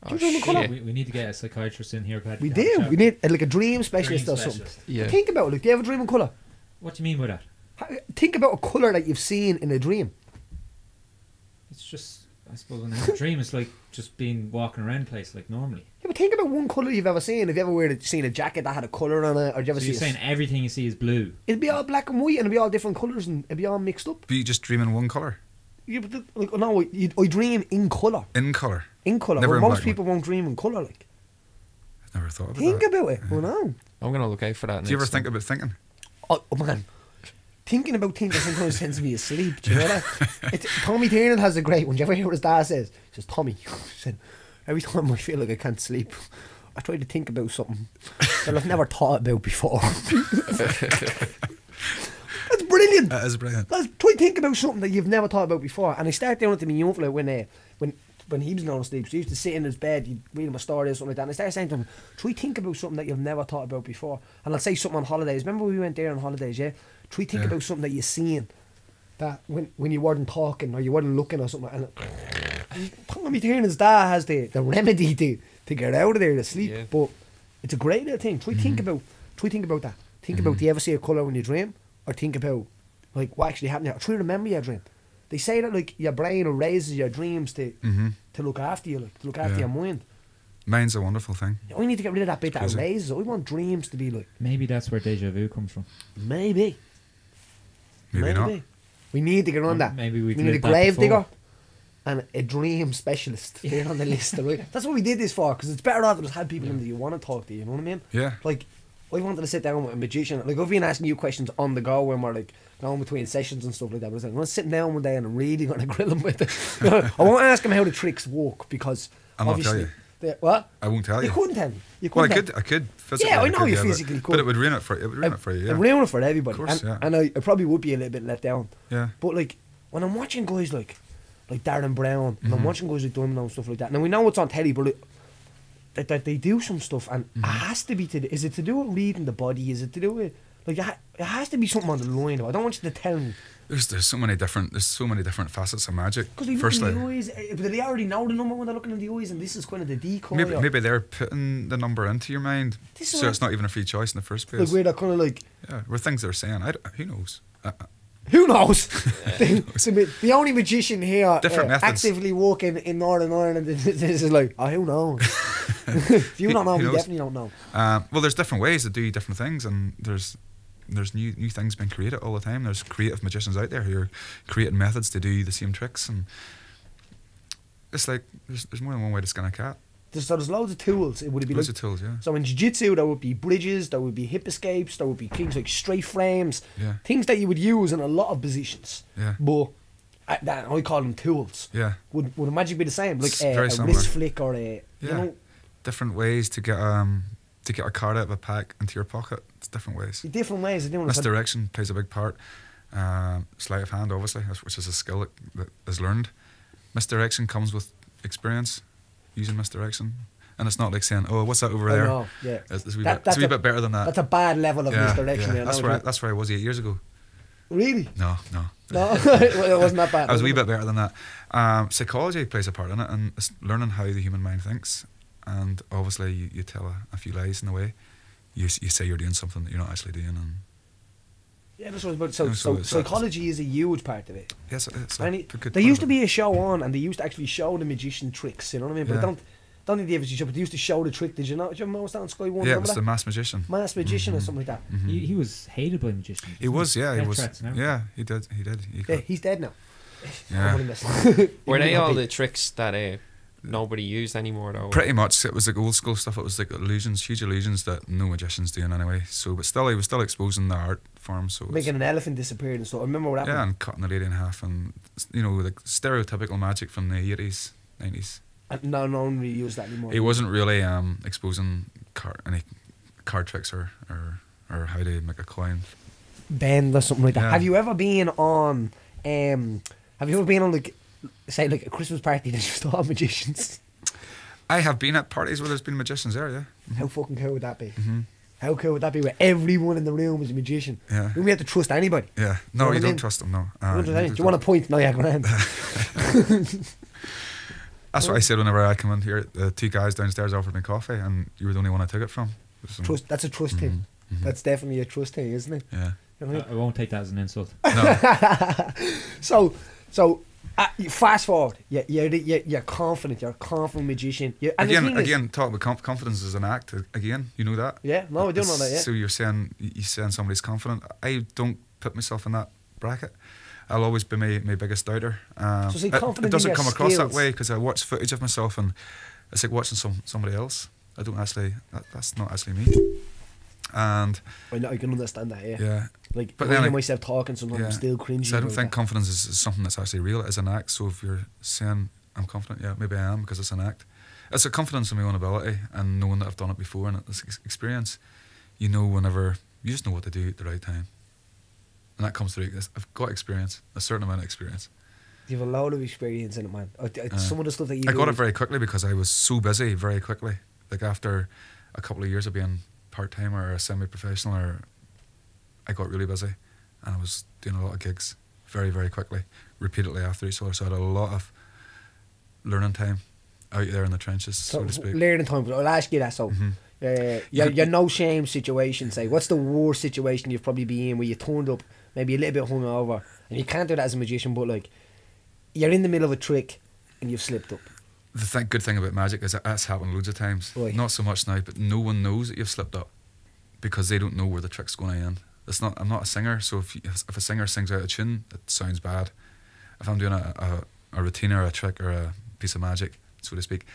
Do you dream in colour? We need to get a psychiatrist in here, Paddy. We do. We need like a dream specialist or something. Yeah. Think about it. Like, do you ever dream in colour? What do you mean by that? Think about a colour that you've seen in a dream. It's just, I suppose, when I have a dream, it's like just being walking around the place like normally. Yeah, but think about one colour you've ever seen. Have you ever seen a jacket that had a colour on it? Or did you ever So see you're saying everything you see is blue? it'd be all black and white and it'd be all different colours and it'd be all mixed up. But you just dream in one colour? Yeah, but like, no, I dream in colour. In colour? In colour. Never Well, in most black and people won't dream in colour. Like, I've never thought about think that. about it. I know. I'm gonna look out for that. Do you ever think about thinking? Oh man, thinking about things sometimes sends me asleep. Do you know that? Tommy Tiernan has a great one. Do you ever hear what his dad says? He says, Tommy, he said, every time I feel like I can't sleep, I try to think about something that I've never thought about before. That's brilliant. That is brilliant. Try to think about something that you've never thought about before. And I started doing it to me young fella when he was going to sleep. So he used to sit in his bed, he'd read him a story or something like that. And I started saying to him, try think about something that you've never thought about before. And I'll say something on holidays. Remember we went there on holidays, yeah? Try think about something that you've seen that when you weren't talking or you weren't looking or something. And Tommy Tiernan's dad has the remedy to get out of there to sleep. Yeah. But it's a great little thing. Try think about that. Think about, do you ever see a colour when you dream? Or think about like what actually happened. Or try to remember your dream. They say that like your brain erases your dreams to look after you, like to look after your mind. Mind's a wonderful thing. I need to get rid of that bit that crazy. erases it. I want dreams to be like Maybe that's where deja vu comes from. maybe. Maybe not. We need to get on Or that. maybe we've we need a lived that grave digger before. and a dream specialist. They're on the list, right? That's what we did this for, because it's better off to just have people in that you want to talk to. You know what I mean? Yeah. Like, I wanted to sit down with a magician. Like, I've been asking you questions on the go when we're like going between sessions and stuff like that. But I was like, I'm sitting down one day and I'm really going to grill him with it. I won't ask him how the tricks work because I'll not obviously. tell you. What? I won't tell you. You couldn't tell me. You Well, couldn't tell I could physically. Yeah, I know could, you but- physically could. But it would ruin it for you. It would ruin it for you. It'd Yeah. ruin it for everybody. Of course, and, yeah. and I probably would be a little bit let down. Yeah. But like when I'm watching guys like Darren Brown and I'm watching guys like Domino and stuff like that. Now we know it's on telly, but that they do some stuff and it has to be is it to do with reading the body? Is it to do with like it has to be something on the line? Though. I don't want you to tell me There's so many different facets of magic. because they look Firstly, in the eyes. But they already know the number when they're looking in the eyes, and this is kind of the decoy. maybe they're putting the number into your mind, This is so what- it's not even a free choice in the first like place. where they're kind of like. Yeah, where things they're saying. Who knows? Who knows? The only magician here Different methods. actively working in Northern Ireland this is like, who knows? If you don't know, Who we knows? definitely don't know. Well, there's different ways to do different things, and there's new things being created all the time. There's creative magicians out there who are creating methods to do the same tricks, and it's like there's more than one way to skin a cat. There's loads of tools. It would be Loads like of tools, yeah. so in jiu-jitsu there would be bridges, there would be hip escapes, there would be things like straight frames, Yeah. things that you would use in a lot of positions. Yeah. But I call them tools. Yeah. Would a magic be the same? Like It's very a similar. wrist flick or a you Yeah. know Different ways to get a card out of a pack into your pocket. It's different ways. different ways of doing it. Misdirection plays a big part. Sleight of hand, obviously, which is a skill that is learned. Misdirection comes with experience, using misdirection. And it's not like saying, "Oh, what's that over I there?" know, yeah. It's a wee, That- it's a wee that's bit better than that. That's a bad level of misdirection. Yeah. Yeah, That's where I was 8 years ago. Really? No. No, it wasn't that bad. I was a wee bit better than that. Psychology plays a part in it, and it's learning how the human mind thinks. and obviously you tell a few lies in the way. You say you're doing something that you're not actually doing, and yeah, that's what I was about. So psychology is a huge part of it. Yes, it's there used to be a show on, and they used to actually show the magician tricks. You know what I mean? But Yeah. don't think they ever show. But they used to show the trick. Did you know? Did you remember that on Sky One? Yeah, it was the Masked Magician. Masked Magician or something like that. He was hated by magicians. He was, yeah, he Death was. threats and everything. Yeah, he did. Yeah, he's dead now. Yeah. Were they all the tricks that nobody used anymore though? Pretty much, it was like old school stuff. It was like illusions, huge illusions that no magician's doing anyway. So, but still, he was still exposing the art form. So making an elephant disappear and stuff. I remember what happened. yeah, and cutting the lady in half, and like stereotypical magic from the 80s, 90s. And no one really used that anymore. He wasn't really exposing any card tricks or how to make a coin. Bend or something like that. Yeah. Have you ever been on? Like, say, like a Christmas party that just all magicians? I have been at parties where there's been magicians there. Yeah. How fucking cool would that be? How cool would that be? Where everyone in the room is a magician. Yeah. You don't have to trust anybody. Yeah. No, you don't trust them. No. Do you want a point? No, yeah, go ahead. That's what I said whenever I come in here. The two guys downstairs offered me coffee, and you were the only one I took it from. Trust. That's a trust thing. That's definitely a trust thing, isn't it? Yeah. You know what I won't take that as an insult. No. So, fast forward. You're confident. You're a confident magician. Again, talk about confidence is an act. Again, you know that. Yeah. No, I don't know that. Yeah. So you're saying somebody's confident. I don't put myself in that bracket. I'll always be my biggest doubter. So it doesn't come across that way because I watch footage of myself and it's like watching somebody else. I don't actually. That's not actually me. And I can understand that. Yeah. Yeah. Like, but when I then hear myself talking, sometimes I'm still cringy. So I don't think that. confidence is something that's actually real. It's an act. So if you're saying I'm confident, yeah, maybe I am because it's an act. It's a confidence in my own ability and knowing that I've done it before and it's experience. You know, whenever you just know what to do at the right time, and that comes through. I've got experience, a certain amount of experience. You have a load of experience in it, man. Some of the stuff that you I got it very quickly because I was so busy very quickly. Like after a couple of years of being part-time or a semi-professional, or I got really busy and I was doing a lot of gigs very, very quickly, repeatedly after each other. So I had a lot of learning time out there in the trenches, so to speak. Learning time, but I'll ask you that. So, your no shame situation. Say, what's the worst situation you've probably been in where you turned up maybe a little bit hungover, and you can't do that as a magician, but like you're in the middle of a trick and you've slipped up. The good thing about magic is that that's happened loads of times. Right. Not so much now, but no one knows that you've slipped up because they don't know where the trick's going to end. I'm not a singer, so if a singer sings out of tune, it sounds bad. If I'm doing a routine or a trick or a piece of magic, so to speak,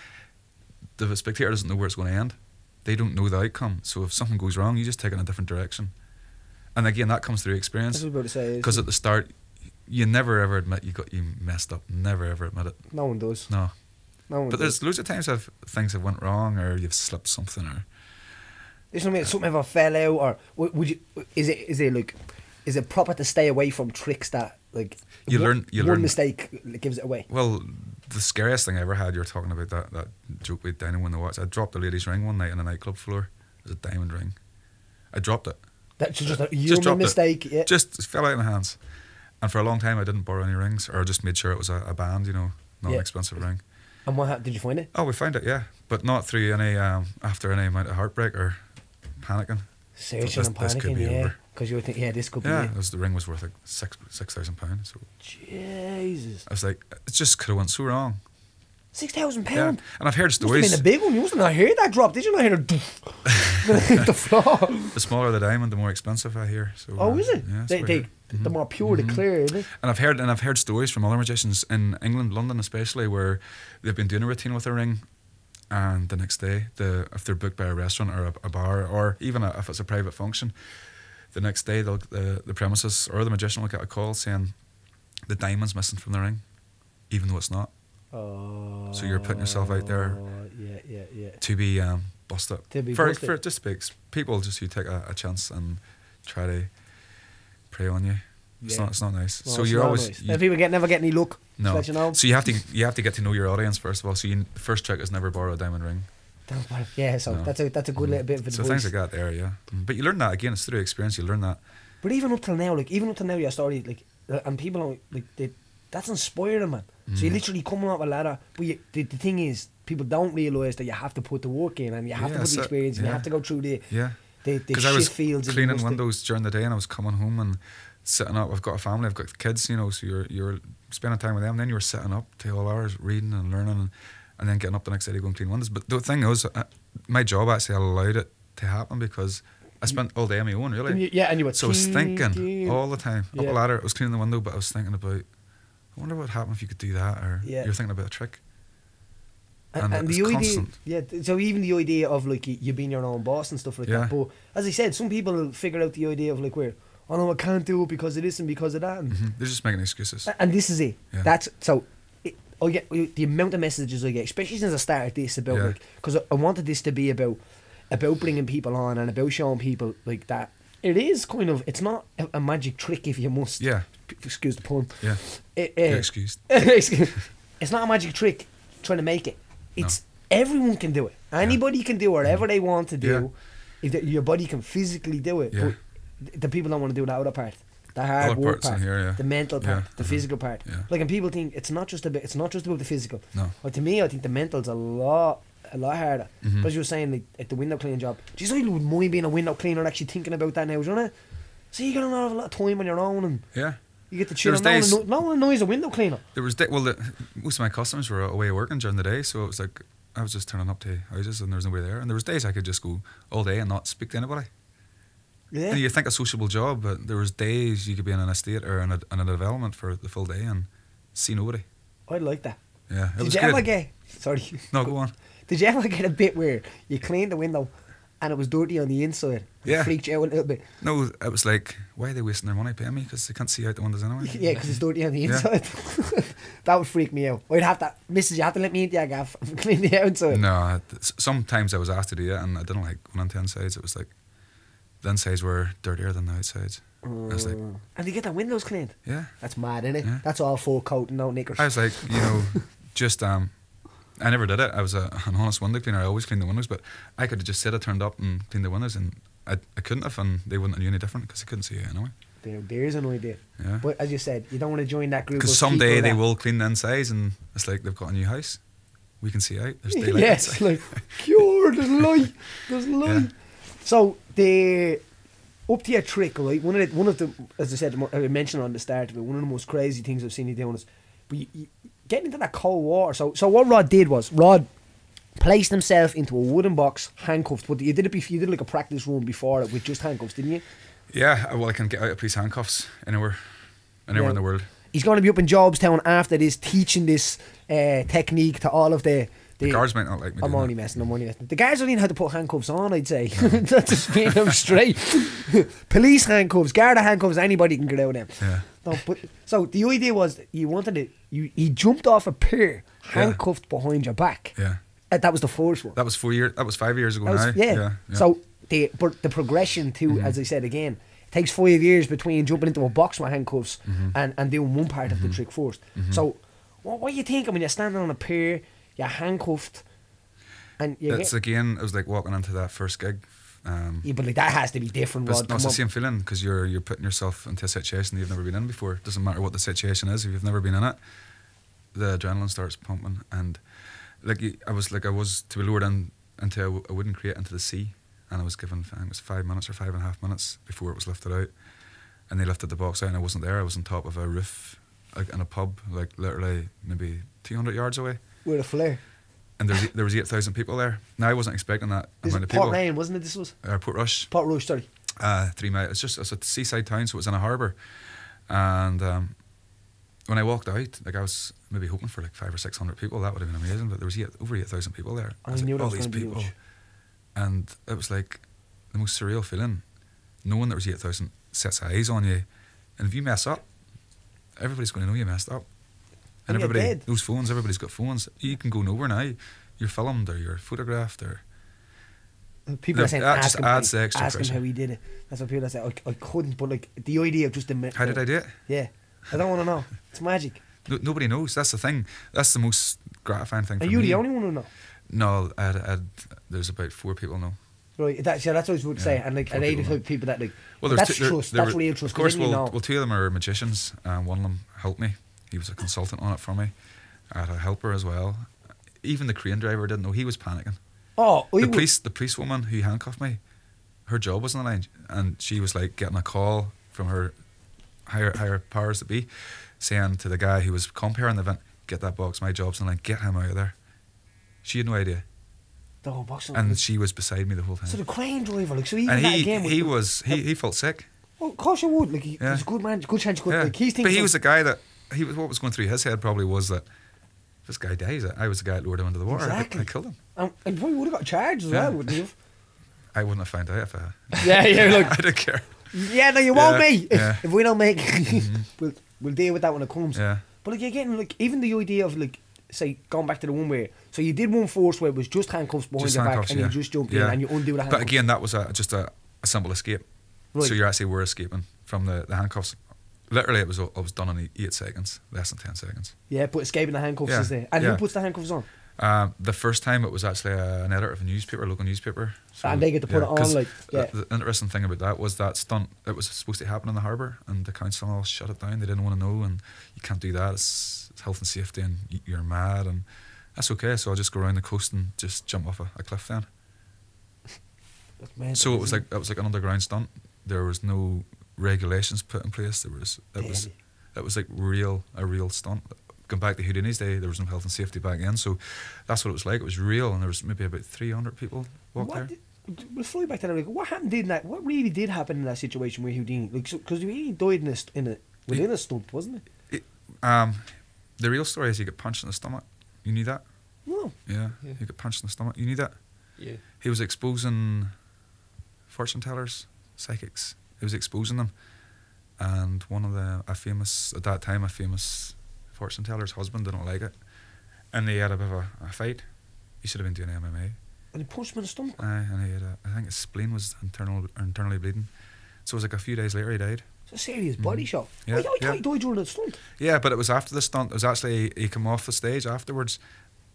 the spectator doesn't know where it's going to end. They don't know the outcome. So if something goes wrong, you just take it in a different direction. And again, that comes through experience. That's what I was about to say. Because at the start, you never ever admit you messed up. Never ever admit it. No one does. No. No one But does. there's loads of times things have went wrong, or you've slipped something, or Something ever fell out, or would you? Is it proper to stay away from tricks that like You learn mistake gives it away? Well, the scariest thing I ever had, you're talking about that joke with Dino in the watch. I dropped a lady's ring one night on a nightclub floor. It was a diamond ring. I dropped it. That's just a human mistake. Yeah. Just fell out of my hands. And for a long time, I didn't borrow any rings, or just made sure it was a band, not an expensive ring. And what happened? Did you find it? Oh, we found it, yeah, but not through any after any amount of heartbreak or panicking. Searching and panicking, yeah. Because you were thinking, this could be it. The ring was worth like £6,000. So Jesus. I was like, it just could have went so wrong. £6,000. Yeah. And I've heard stories. Must have been a big one. You must have not heard that drop. Did you not hear it? The floor. The smaller the diamond, the more expensive I hear. So, is it? Yeah, the more pure, the clearer, isn't it? And I've heard stories from other magicians in England, London especially, where they've been doing a routine with a ring, and the next day, if they're booked by a restaurant or a bar, or even if it's a private function, the next day the premises or the magician will get a call saying the diamond's missing from the ring, even though it's not. Oh. So you're putting yourself out there. Yeah. To be busted. Busted. For just people just who take a chance and try to prey on you. It's not nice. Well, so you're always nice. People never get any luck. no. Let you know. So you have to get to know your audience first of all. So the first trick is never borrow a diamond ring. Yeah, so that's a good little bit of advice. So things like that there, yeah. But you learn that again. It's through experience. You learn that. But even up till now, your story, and people don't that's inspiring, man. So you're literally coming up a ladder. But the thing is, people don't realise that you have to put the work in and you have to put the experience and you have to go through the I was fields. Cleaning windows during the day and I was coming home and sitting up. I've got a family, I've got kids, you know, so you're spending time with them. Then you were sitting up till all hours reading and learning and then getting up the next day to go and clean windows. But the thing was, my job actually allowed it to happen because I spent all day on my own, really. And you were so I was thinking all the time up a ladder. I was cleaning the window, but I was thinking about, I wonder what would happen if you could do that, or you're thinking about a trick. And the idea, so even the idea of like you being your own boss and stuff like that. But as I said, some people will figure out the idea of like, where, oh no, I can't do it because of this and because of that. And they're just making excuses. And this is it. Yeah. That's so. I get the amount of messages I get, especially since I started this about like, because I wanted this to be about bringing people on and about showing people like that. It is kind of, it's not a magic trick if you must. Yeah. Excuse the pun. Yeah. You're excused. It's not a magic trick trying to make it. It's everyone can do it. Anybody can do whatever they want to do. If your body can physically do it. But the people don't want to do that other part. The hard work part, the mental part, the physical part. Like, and people think it's not just about the physical. No. But to me, I think the mental's a lot harder. But as you were saying, like, at the window cleaning job, geez, I wouldn't mind being a window cleaner and actually thinking about that now, don't I? So you get a lot of time on your own, and you get to chill. No one annoys a window cleaner. There was most of my customers were away working during the day, so it was like I was just turning up to houses and there was nobody there. And there was days I could just go all day and not speak to anybody. Yeah. And you think a sociable job, but there was days you could be in an estate or in a development for the full day and see nobody. I'd like that. Yeah, it was Did you ever get... Sorry. No, go on. Did you ever get a bit where you cleaned the window and it was dirty on the inside? Yeah. It freaked you out a little bit? No, it was like, why are they wasting their money paying me? Because they can't see out the windows anyway. Yeah, because it's dirty on the inside. That would freak me out. I'd have to... Mrs., you have to let me into your gaff and clean the outside. No, sometimes I was asked to do it and I didn't like going into insides. It was like, the insides were dirtier than the outsides. I was like, and you get the windows cleaned? Yeah. That's mad, isn't it? Yeah. That's all full coat and no knickers. I was like, you know, just I never did it. I was an honest window cleaner. I always cleaned the windows, but I could have just said I turned up and cleaned the windows, and I couldn't have, and they wouldn't have knew any different because they couldn't see it anyway. There's an idea. Yeah. But as you said, you don't want to join that group. Because someday they will clean the insides, and it's like they've got a new house. We can see out. There's daylight. Yes, it's like, pure, there's light. There's light. Yeah. So up to your trick, right? One of the, as I said, I mentioned on the start of it, one of the most crazy things I've seen you doing is, but you getting into that cold water. So what Rodd did was, Rodd placed himself into a wooden box, handcuffed. But you did like a practice run before it with just handcuffs, didn't you? Yeah, well, I can get out of police handcuffs anywhere in the world. He's going to be up in Jobstown after this, teaching this technique to all of the guards might not like me. I'm only messing. The guards don't even know how to put handcuffs on, I'd say. That's just being them straight. Police handcuffs, Garda handcuffs, anybody can get out of them. Yeah. No, but so the idea was he jumped off a pier, handcuffed behind your back. Yeah. That was the first one. That was 4 years. That was 5 years ago now. Yeah. So the progression to, as I said again, it takes 5 years between jumping into a box with handcuffs and doing one part of the trick first. So what are you thinking when you're standing on a pier? You're handcuffed, and again, it was like walking into that first gig. But like that has to be different. It's not the same feeling because you're putting yourself into a situation you've never been in before. It doesn't matter what the situation is if you've never been in it. The adrenaline starts pumping, and I was to be lured into a wooden crate into the sea, and I was given it was 5 minutes or 5.5 minutes before it was lifted out, and they lifted the box out, and I wasn't there. I was on top of a roof, like in a pub, like literally maybe 200 yards away. With a flare. And there was 8,000 people there. Now I wasn't expecting that amount of people. Port Ryan, wasn't it? This was Port Rush. Port Rush, sorry. 3 miles. It's a seaside town, so it was in a harbour. And when I walked out, like I was maybe hoping for like 500 or 600 people. That would have been amazing. But there was over 8,000 people there. I knew like, all these people. And it was like the most surreal feeling, knowing there was 8,000 sets of eyes on you, and if you mess up, everybody's going to know you messed up. And everybody, those phones, everybody's got phones. You can go nowhere now. You're filmed or you're photographed or. People are saying, ask him pressure. how he did it. That's what people are saying. I couldn't, but like the idea of just how did I do it? Yeah, I don't want to know. It's magic. Nobody knows. That's the thing. That's the most gratifying thing. Are you the only one who know? No, there's about 4 people know. Right, that's what I was about to say. And like, and 85 people that like. Well, that's trust. That's real trust. Of course, well, 2 of them are magicians, and one of them helped me. He was a consultant on it for me. I had a helper as well. Even the crane driver didn't know. He was panicking. Oh, the police woman who handcuffed me, her job was on the line, and she was like getting a call from her higher powers that be, saying to the guy who was comparing the event, "Get that box, my job's on the line, get him out of there." She had no idea. The whole box. And she was beside me the whole time. So the crane driver, like, so even and that again. he felt sick. Oh, of course you would. Like, he's a good man, good chance you could. Yeah. Like, he's thinking. But he was the guy that what was going through his head probably was that this guy dies. I was the guy that lured him into the water. Exactly. I killed him. And probably would have got charged as well, wouldn't you? I wouldn't have found out if I. Yeah, look. I didn't care. Yeah, no, you won't, mate. Yeah. If we don't make, we'll deal with that when it comes. Yeah. But like again, like even the idea of like, say, going back to the one where, so you did one force where it was just handcuffs behind your back, and you just jump in and you undo the handcuffs. But again, that was just a simple escape. Right. So you actually were escaping from the handcuffs. Literally, it was done in 8 seconds, less than 10 seconds. Yeah, but escaping the handcuffs is there. And who puts the handcuffs on? The first time it was actually an editor of a local newspaper. So, and they get to put it on, like, The interesting thing about that was that stunt, it was supposed to happen in the harbour, and the council all shut it down. They didn't want to know, and you can't do that. It's health and safety, and you're mad, and that's okay. So I'll just go around the coast and just jump off a cliff then. So it was like an underground stunt. There was no regulations put in place. It was like a real stunt. Going back to Houdini's day, there was no health and safety back then, so that's what it was like. It was real, and there was maybe about 300 people walked there. We'll fly back to that. Like, what happened? What really did happen in that situation with Houdini? Like, because he died within a stunt, wasn't it? The real story is he got punched in the stomach. You knew that? No. Yeah, he got punched in the stomach. You knew that? Yeah. He was exposing fortune tellers, psychics. He was exposing them, and one of a famous fortune teller's husband didn't like it, and they had a bit of a fight. He should have been doing MMA. And he punched him in the stomach. And he had I think his spleen was internally bleeding. So it was like a few days later he died. It's a serious body shot. Yeah, I thought he died during the stunt. Yeah, but it was after the stunt. It was actually, he came off the stage afterwards.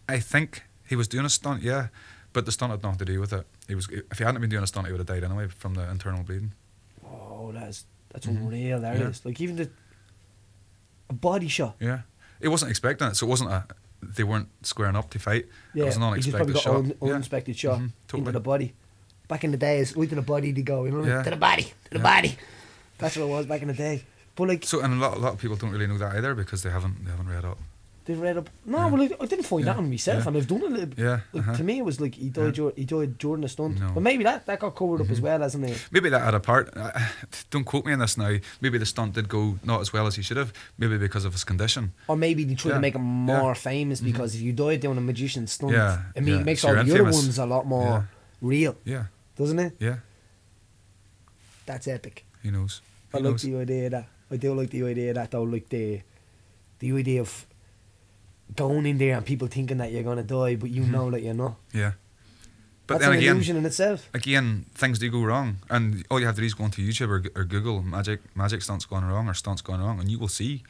I think he was doing a stunt, yeah, but the stunt had nothing to do with it. If he hadn't been doing a stunt, he would have died anyway from the internal bleeding. Oh, that's unreal. That is, like, even a body shot. Yeah, he wasn't expecting it, so it wasn't they weren't squaring up to fight. Yeah, it was an unexpected shot. He just probably got unexpected shot into the body. Back in the day, it's right to the body to go, you know, to the body. That's what it was back in the day. But like, so, and a lot of people don't really know that either because they haven't read up. They've read up. No, well, I didn't find that on myself, and I've done a little bit. Yeah. Like, to me, it was like he died during the stunt. No. But maybe that got covered up as well, hasn't it? Maybe that had a part. Don't quote me on this now. Maybe the stunt did go not as well as he should have. Maybe because of his condition. Or maybe they tried to make him more famous because if you died doing a magician stunt, it makes so all the infamous. other ones a lot more real. Yeah. Doesn't it? Yeah. That's epic. He knows. I like the idea of that. I do like the idea of that though. Like the idea of going in there and people thinking that you're gonna die, but you know that you're not. Yeah. But that's then an again, illusion in itself. Again, things do go wrong, and all you have to do is go onto YouTube or Google magic stunts gone wrong or stunts gone wrong, and you will see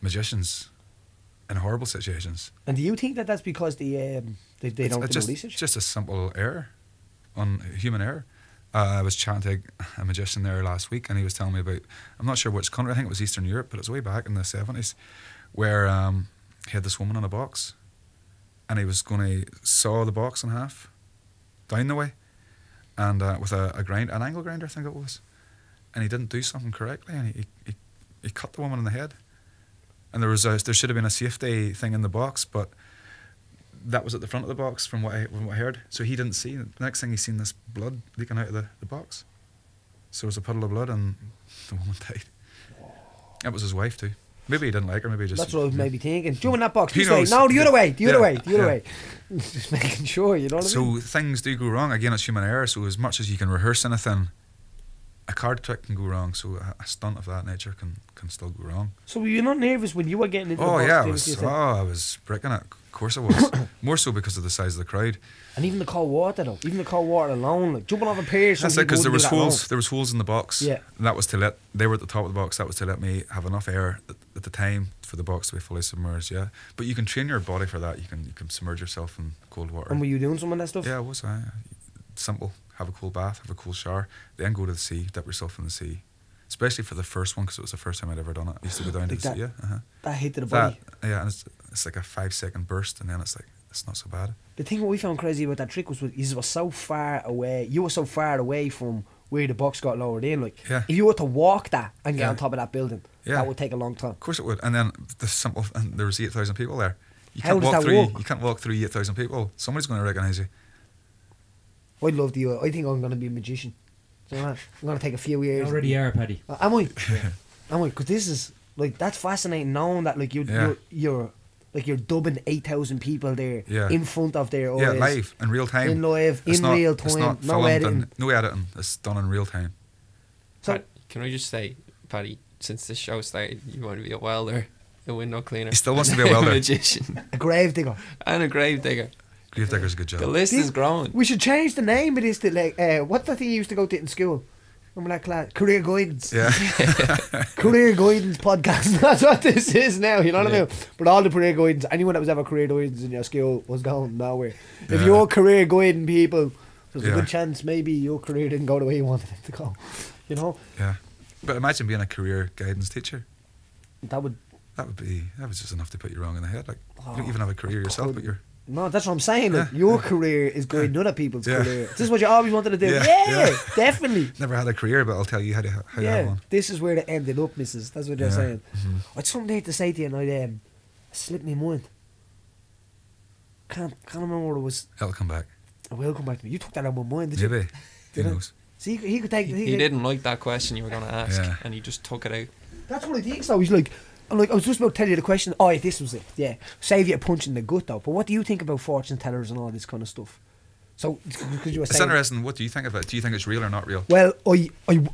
magicians in horrible situations. And do you think that that's because they don't do research? It's just a simple error, human error. I was chatting to a magician there last week, and he was telling me about, I'm not sure which country, I think it was Eastern Europe, but it was way back in the 70s, where he had this woman in a box, and he was going to saw the box in half, down the way, and with an angle grinder, I think it was, and he didn't do something correctly, and he cut the woman in the head, and there should have been a safety thing in the box, but that was at the front of the box from what I heard. So he didn't see. The next thing he seen this blood leaking out of the box. So it was a puddle of blood and the woman died. It was his wife too. Maybe he didn't like her, maybe he just... That's what I was maybe thinking. Do you in that box? This way. No, the other way. The other way. Just making sure, you know what I mean? So things do go wrong. Again, it's human error. So as much as you can rehearse anything, a card trick can go wrong. So a stunt of that nature can still go wrong. So were you not nervous when you were getting into the box? I was bricking it. Of course I was. More so because of the size of the crowd. And even the cold water though. Even the cold water alone, like jumping off a pier. That's it, because there was holes. There was holes in the box. Yeah. And that was they were at the top of the box. That was to let me have enough air at the time for the box to be fully submerged. Yeah. But you can train your body for that. You can submerge yourself in cold water. And were you doing some of that stuff? Yeah, I was. Simple. Have a cold bath. Have a cool shower. Then go to the sea. Dip yourself in the sea. Especially for the first one, because it was the first time I'd ever done it. I used to go down to the sea. Yeah. That hit to the body. And it's like a 5-second burst, and then it's like it's not so bad. The thing what we found crazy about that trick was you were so far away. You were so far away from where the box got lowered in. Like, if you were to walk that and get on top of that building, that would take a long time. Of course it would. And then and there was 8,000 people there. How does that work? You can't walk through 8,000 people. Somebody's going to recognise you. I'd love the. I think I'm going to be a magician. So I'm going to take a few years. You already are, Paddy. Am I? Am I? Because this is like that's fascinating. Knowing that like you're dubbing 8,000 people there in front of their eyes. Yeah, live in real time. In real time. No editing. No editing. It's done in real time. So can I just say, Paddy, since this show started, you want to be a welder, a window cleaner. He still wants to be a welder. A magician. A grave digger. And a grave digger. Grave digger's a good job. The list is growing. We should change the name of this to like what's that thing you used to go to in school? Remember that class? Career guidance. Yeah. Career guidance podcast. That's what this is now, you know what I mean? But all the career guidance, anyone that was ever career guidance in your school was going nowhere. If you're career guiding people, there's a good chance maybe your career didn't go the way you wanted it to go. You know? Yeah. But imagine being a career guidance teacher. That was just enough to put you wrong in the head. Like you don't even have a career yourself, but you're. No, that's what I'm saying. Like, your career is guiding other people's career. This is what you always wanted to do. Yeah, definitely. Never had a career, but I'll tell you how to have one. This is where it ended up, missus. That's what you're saying. I had something there to say to you, and I slipped my mind. Can't remember what it was. It'll come back. It will come back to me. You took that out of my mind, did you? Maybe. Who knows? See, he could take. He didn't like that question you were going to ask, and he just took it out. That's what I think. So he's like. I was just about to tell you the question. Oh, yeah, this was it. Yeah, save you a punch in the gut though. But what do you think about fortune tellers and all this kind of stuff? So, because you were saying, it's interesting. What do you think of it? Do you think it's real or not real? Well, I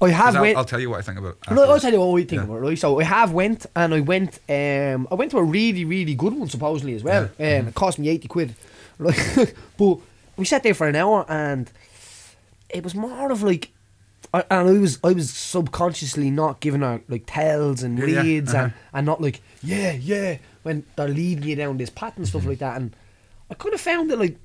have went. I'll tell you what I think about it. No, I'll tell you what I think about it. Right. So I have went, and I went to a really, really good one supposedly as well. It cost me 80 quid. Right, but we sat there for an hour, and it was more of like. I was subconsciously not giving her like tells and reads and not like when they're leading you down this path and stuff like that, and I could have found it like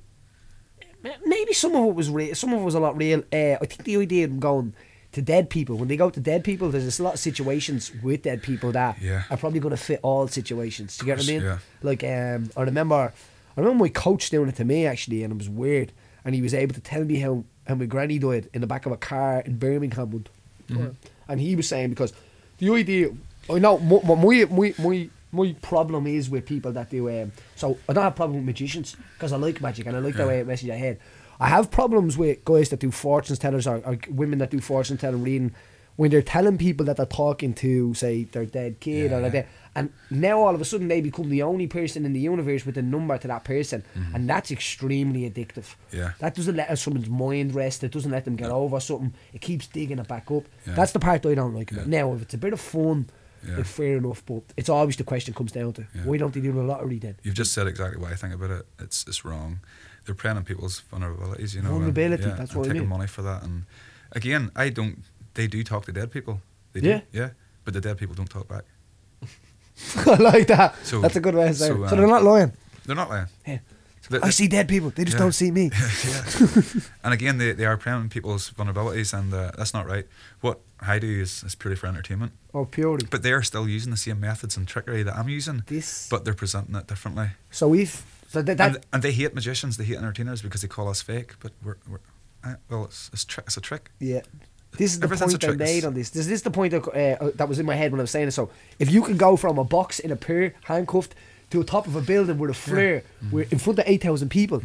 maybe some of it was real, some of it was a lot real. I think the idea of them going to dead people, when they go to dead people, there's a lot of situations with dead people that are probably going to fit all situations. Do you get what I mean? Yeah. Like I remember my coach doing it to me actually, and it was weird, and he was able to tell me how my granny died in the back of a car in Birmingham. And he was saying, because the idea, I know my problem is with people that do so I don't have a problem with magicians because I like magic and I like the way it messes your head. I have problems with guys that do fortune tellers or women that do fortune telling reading when they're telling people that they're talking to, say, their dead kid or like that. And now all of a sudden they become the only person in the universe with a number to that person, and that's extremely addictive. Yeah, that doesn't let someone's mind rest. It doesn't let them get over something. It keeps digging it back up. That's the part I don't like about it. Now, if it's a bit of fun, like, fair enough. But it's always the question comes down to why don't they do the lottery then? You've just said exactly what I think about it. It's wrong. They're preying on people's vulnerabilities. You know, vulnerability. That's what I mean. Taking money for that, and again, They do talk to dead people. They do. Yeah. But the dead people don't talk back. I like that. So, that's a good way to say it. So they're not lying. They're not lying. Yeah. I see dead people. They just don't see me. And again, they are preying on people's vulnerabilities, and that's not right. What I do is purely for entertainment. Oh, purely. But they're still using the same methods and trickery that I'm using. But they're presenting it differently. So and they hate magicians. They hate entertainers because they call us fake. But it's a trick. Yeah. This is the point I made on this. This is the point that was in my head when I was saying it. So, if you can go from a box in a pier, handcuffed, to the top of a building with a flare, in front of 8,000 people,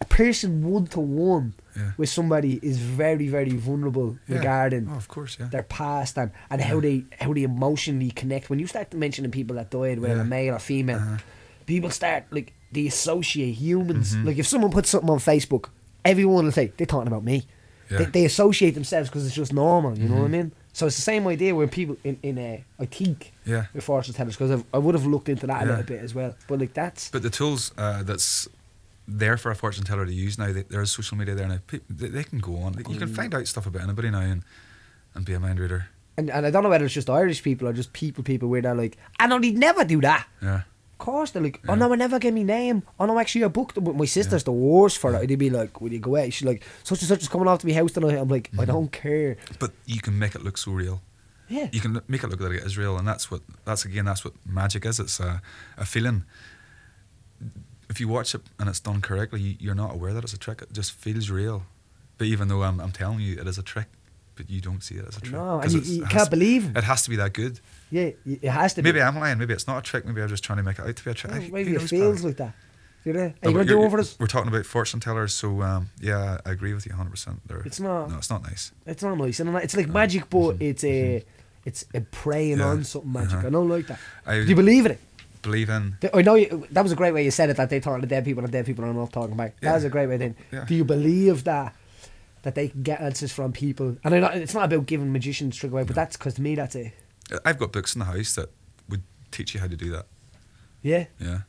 a person 1-to-1 with somebody is very, very vulnerable regarding their past and how they emotionally connect. When you start mentioning people that died, whether they're male or female, people start they associate humans. Like if someone puts something on Facebook, everyone will say they're talking about me. They associate themselves because it's just normal, you know what I mean? So it's the same idea where people I think with fortune tellers, because I would have looked into that a little bit as well. But but the tools that's there for a fortune teller to use now, there's social media there now. They can go on. You can find out stuff about anybody now and be a mind reader. And I don't know whether it's just Irish people or just people where they're like, I know they'd never do that. Yeah. Of course, they're like, oh no, I never gave me name. Oh no, actually I booked them. My sister's the worst for it. They'd be like, will you go out? She's like, such and such is coming off to my house tonight. I'm like, I don't care. But you can make it look so real. Yeah. You can make it look like it is real, and that's what magic is. It's a feeling. if you watch it and it's done correctly, you're not aware that it's a trick. It just feels real. But even though I'm telling you it is a trick, but you don't see it as a trick. No, and you can't believe it. It has to be that good. Yeah, it has to be. Maybe I'm lying. Maybe it's not a trick. Maybe I'm just trying to make it out to be a trick. No, maybe it feels like that. Are you going to do one for us? We're talking about fortune tellers, so yeah, I agree with you 100%. It's not. No, it's not nice. It's not nice. It's like magic, but it's a preying on something magic. I don't like that. Do you believe in it? Believe in. I know that was a great way you said it. That they thought the dead people are dead people. I'm not talking about. That was a great way. Then, do you believe that they can get answers from people? And it's not about giving magicians trick away, but that's because to me that's it. I've got books in the house that would teach you how to do that. Yeah. Yeah.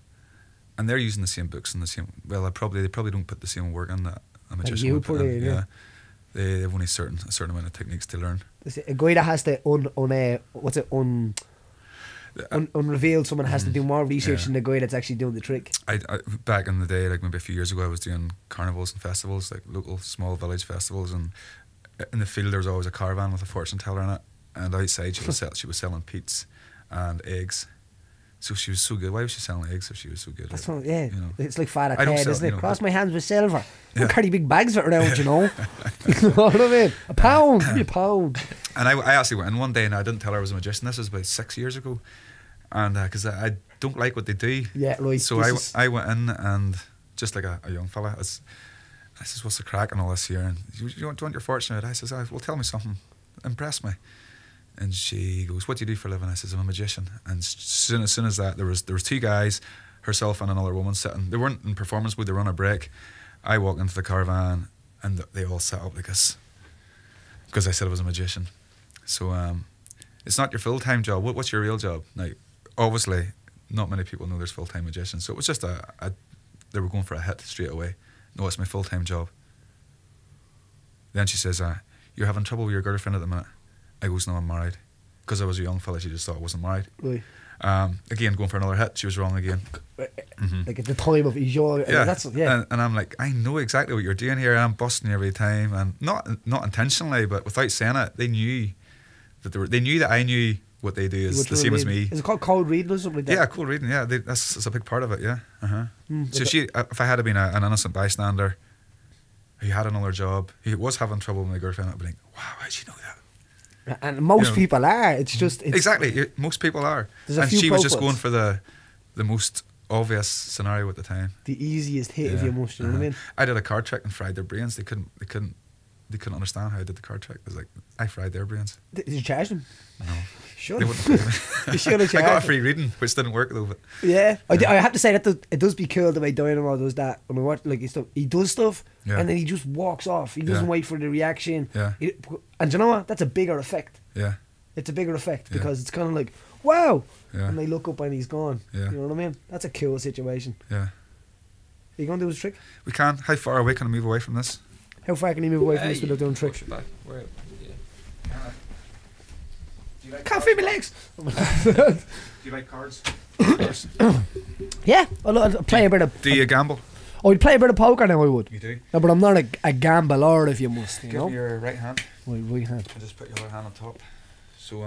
And they're using the same books and the same. Well, they probably don't put the same work in that a magician would put in. Yeah. They have only a certain amount of techniques to learn. A guy that has to unrevealed, someone has to do more research than the guy that's actually doing the trick. I back in the day, like maybe a few years ago, I was doing carnivals and festivals, like local small village festivals, and in the field there was always a caravan with a fortune teller in it, and outside she was selling peats and eggs. So she was so good. Why was she selling eggs if she was so good? That's what, you know, it's like Father Ted, isn't it? Cross my hands with silver. Yeah. Don't carry big bags of it around, you know. You know what I mean? A pound, give me a pound. And I actually went in one day and I didn't tell her I was a magician. This was about 6 years ago, and because I don't like what they do. Yeah, right. So I went in and just like a young fella, I says, "What's the crack and all this here?" And do you want your fortune? I says, "Well, tell me something, impress me." And she goes, "What do you do for a living?" I says, "I'm a magician." And as soon as that, there was two guys, herself and another woman sitting. They weren't in performance mode, they were on a break. I walked into the caravan and they all sat up like this because I said I was a magician. So it's not your full-time job. What's your real job? Now, obviously, not many people know there's full-time magicians. So it was just they were going for a hit straight away. No, it's my full-time job. Then she says, "You're having trouble with your girlfriend at the minute?" I goes, "No, I'm married." Because I was a young fella, she just thought I wasn't married. Right. Again, going for another hit, she was wrong again. Like at the time of young. And I'm like, I know exactly what you're doing here. I'm busting you every time, and not intentionally, but without saying it, they knew that I knew what they do is the same as me. Is it called cold reading or something like that? Yeah, cold reading. Yeah, that's a big part of it. Yeah. So if I had been an innocent bystander who had another job, who was having trouble with my girlfriend, I'd be like, "Wow, how'd she know that?" And most people are. It's just exactly. Most people are. And she was just going for the most obvious scenario at the time. The easiest hit, if you must. You know what I mean? I did a card trick and fried their brains. They couldn't understand how I did the card trick. It was like I fried their brains. Did you charge them? No. Should they wouldn't. You should have charged. I got a free reading, which didn't work though. But yeah, I have to say that it does be cool the way Dynamo does that. When we watch he does stuff and then he just walks off. He doesn't wait for the reaction. Yeah. And you know what? That's a bigger effect. Yeah. It's a bigger effect because it's kind of like wow, yeah. and they look up and he's gone. Yeah. You know what I mean? That's a cool situation. Yeah. Are you gonna do his trick? We can. How far away can I move away from this? How far can you move away from this without doing a trick? Can't feel my legs. Do you like cards? Yeah, I'll play a bit of. Do you gamble? I'd play a bit of poker now. I would. You do? No, but I'm not a gambler, if you must. You Give know? me your right hand. My right hand. And just put your other hand on top. So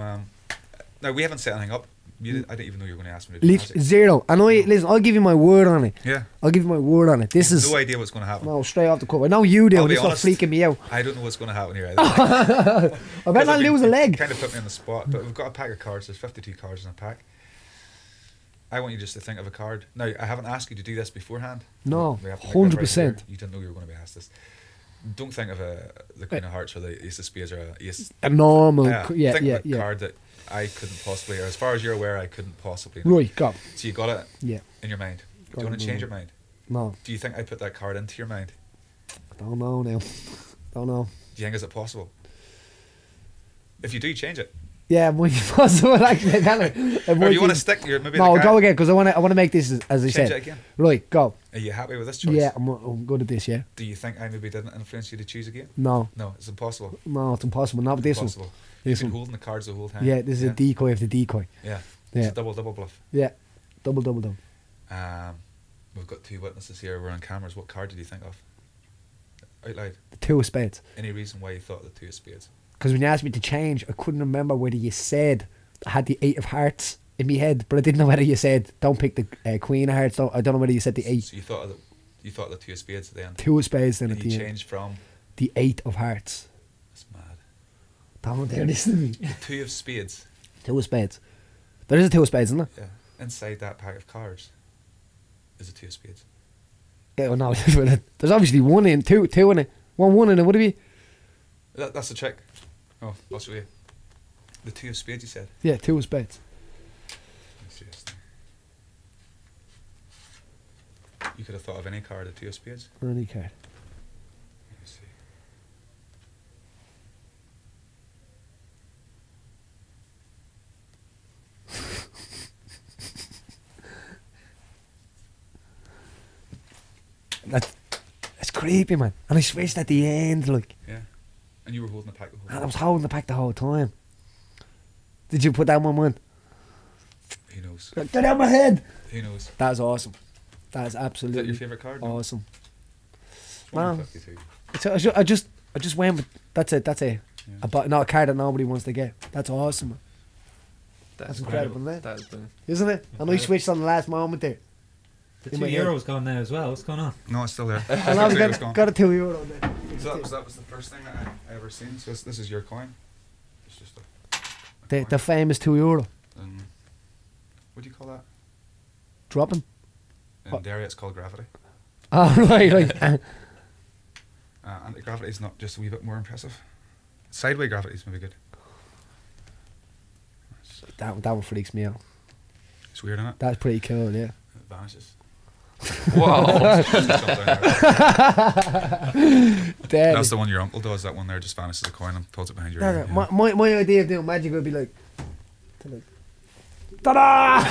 now we haven't set anything up. I didn't even know you were going to ask me to do magic. Zero. And listen, I'll give you my word on it. Yeah. I'll give you my word on it. This is no idea what's going to happen. No, straight off the cuff. I know you do. I'll be this is honest, freaking me out. I don't know what's going to happen here either. I bet not lose a leg. Kind of put me on the spot, but we've got a pack of cards. There's 52 cards in a pack. I want you just to think of a card. Now, I haven't asked you to do this beforehand. No, 100%. You didn't know you were going to be asked this. Don't think of the Queen of Hearts or the Ace of Spades or a normal. Think of a card that I couldn't possibly, or as far as you're aware, I couldn't possibly know. Right, go. So you got it in your mind. Got do you want to change your mind? No. Do you think I put that card into your mind? Don't know now. Don't know. Do you think is it possible? If you do, change it. Yeah, it might be possible actually. Or you want to stick your maybe? No, go again because I want to make this as I said. Change it again. Right, go. Are you happy with this choice? Yeah, I'm good at this. Yeah. Do you think I maybe didn't influence you to choose again? No. No, it's impossible. No, it's impossible. Not with this one. You've been holding the cards the whole time. Yeah, this is a decoy of the decoy. Yeah. It's a double bluff. Yeah, double. We've got two witnesses here. We're on cameras. What card did you think of? Out loud. The two of spades. Any reason why you thought the two of spades? Because when you asked me to change, I couldn't remember whether you said I had the 8 of hearts in my head, but I didn't know whether you said don't pick the Queen of Hearts. I don't know whether you said the 8. So you thought of the 2 of spades at the end. 2 of spades then and at the end. you changed from the 8 of hearts. That's mad. Don't dare listen to me. The 2 of spades. 2 of spades. There is a 2 of spades, isn't there? Yeah. Inside that pack of cards is a 2 of spades. Yeah, well, no. There's obviously 1 in, 2 in it. 1 in it, would it be? That's the trick. Oh, I'll show you. The 2 of spades, you said? Yeah, 2 of spades. You could have thought of any card, a 2 of spades. Any card. Let me see. That's creepy, man. And I switched at the end, like. Yeah. And you were holding the pack the whole time. And I was holding the pack the whole time. Did you put that one on? Who knows? Get out of my head! Who knows? That is awesome. That is absolutely Is that your favourite card? No? awesome. Wow. I just went with that's a Yeah. not a card that nobody wants to get. That's awesome. Man. That's incredible, isn't it? That has been. Isn't it? I know you switched on the last moment there. The €2 gone now as well. What's going on? No, it's still there. I know got a €2 there. So that was the first thing that I ever seen. So this is your coin. It's just a The famous €2. What do you call that? Dropping. In Derry, it's called gravity. Oh right. Anti-gravity is not just a wee bit more impressive. Sideway gravity is maybe good. That one freaks me out. It's weird, isn't it? That's pretty cool, yeah. It vanishes. Wow. That's the one your uncle does. That one there just vanishes a coin and pulls it behind your ear. No. My idea of doing magic would be like ta-da!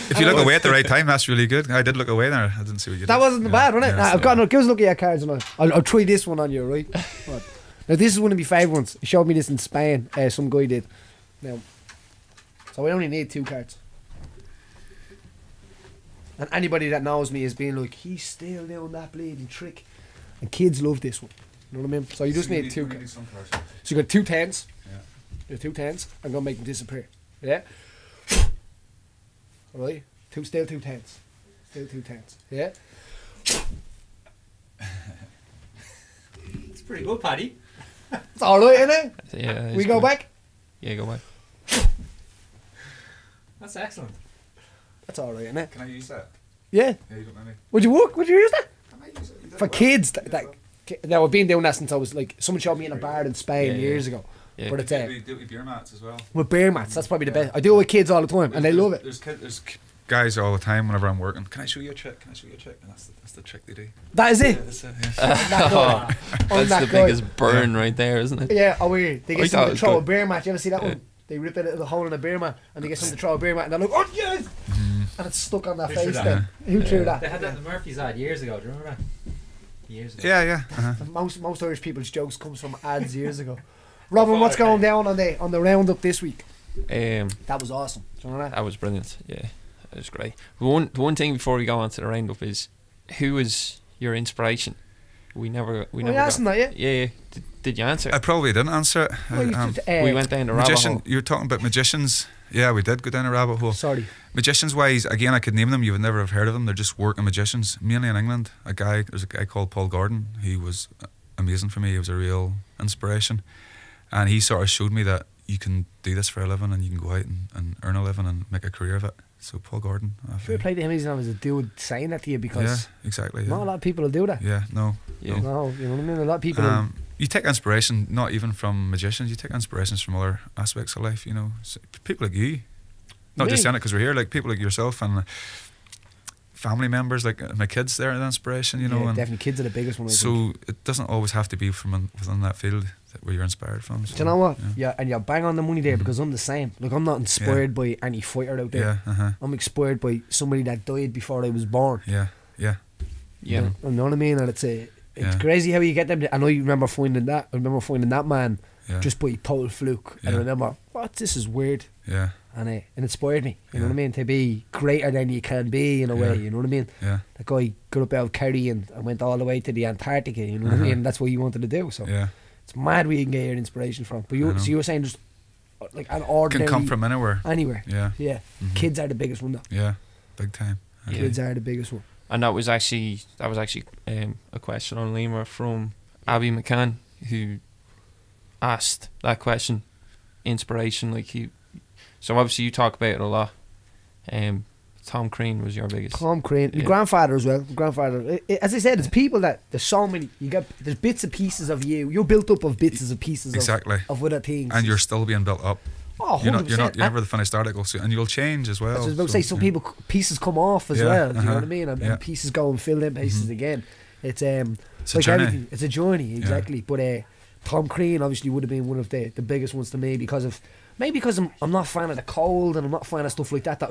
If you look away at the right time, that's really good. I did look away there. I didn't see what you did. That wasn't bad, wasn't it? Yeah, I've got no. Give us a look at your cards and I'll try this one on you, right? Right. Now this is one of my favourite ones. He showed me this in Spain. Some guy did. Now, so I only need 2 cards. And anybody that knows me is being like, he's still doing that bleeding trick. And kids love this one. You know what I mean? So you just need 2 cards. So you got 2 10s. Yeah. There's 2 10s. I'm gonna make them disappear. Yeah. Alright. Still 2 10s. Still 2 10s. Yeah. It's pretty good, Paddy. It's alright, isn't it? Yeah. We go back? Yeah, go back. That's excellent. That's alright, isn't it? Can I use that? Yeah. Yeah, you don't mind me. Would you use that? Can I use it? For kids, now I've been doing that since I was like, someone showed me in a bar in Spain years ago. Yeah. But it's do it with beer mats as well. with beer mats. That's probably the best. I do it with kids all the time, and they love it. There's guys all the time whenever I'm working. Can I show you a trick? Can I show you a trick? And that's the trick they do. That is it. Yeah, that's it. Yeah. That's that the guy. biggest burn right there, isn't it? Yeah, weird. They I get thought someone it to was throw a good. beer mat. You ever see that one? They rip a little hole in a beer mat, and they get someone to throw a beer mat, and they're like, "Oh yes!" And it's stuck on their Who face. threw Then who threw that? They had that in the Murphy's ad years ago. Do you remember that? Years ago. Yeah. Most Irish people's jokes comes from ads years ago. Robin, what's going down on the roundup this week? That was awesome. Do you know that? That was brilliant. Yeah, that was great. The one thing before we go on to the roundup is, who was your inspiration? We never asked him that, yeah? Yeah. Did you answer? I probably didn't answer it. We went down the rabbit hole. You're talking about magicians. Yeah, we did go down a rabbit hole. Sorry. Magicians wise, again, I could name them. You would never have heard of them. They're just working magicians, mainly in England. There's a guy called Paul Gordon. He was amazing for me. He was a real inspiration, and he sort of showed me that you can do this for a living, and you can go out and earn a living and make a career of it. So Paul Gordon. Fair play to him. He's not as a dude saying that to you, because exactly. not a lot of people will do that. Yeah, no. Yeah. No, you know what I mean. A lot of people. You take inspiration not even from magicians. You take inspirations from other aspects of life. You know, people like you. Not just saying it because we're here. Like people like yourself and family members, like my kids. They're an inspiration. You know, yeah, and definitely kids are the biggest one. So it doesn't always have to be from within that field where you're inspired from. So, do you know what? Yeah, and you're bang on the money there, because I'm the same. Like, I'm not inspired by any fighter out there. Yeah, I'm inspired by somebody that died before I was born. Yeah. You know what I mean? And it's crazy how you get them. I know you remember finding that. I remember finding that man just by total fluke. And I remember, this is weird. Yeah. And it inspired me. You know what I mean? To be greater than you can be in a way. You know what I mean? Yeah. That guy grew up out of Kerry and went all the way to the Antarctica. You know what I mean? And that's what he wanted to do. So it's mad where you can get your inspiration from. But you were saying just like an ordinary. Can come from anywhere. Anywhere. Yeah. Yeah. Kids are the biggest one though. Yeah, big time. Kids are the biggest one. And that was actually a question on Limor from Abby McCann, who asked that question. Inspiration, like so obviously you talk about it a lot. Tom Crean was your biggest. Tom Crean, your grandfather as well. Grandfather, as I said, it's people that there's so many. There's bits and pieces of you. You're built up of bits and pieces of other things, and you're still being built up. Oh, 100%. You're never the finished article, and you'll change as well. I was about to say, some people pieces come off as well. Do you know what I mean? And pieces go and fill them pieces again. It's like a journey. everything. It's a journey, exactly. But Tom Crean obviously would have been one of the biggest ones to me because I'm not a fan of the cold and I'm not a fan of stuff like that. That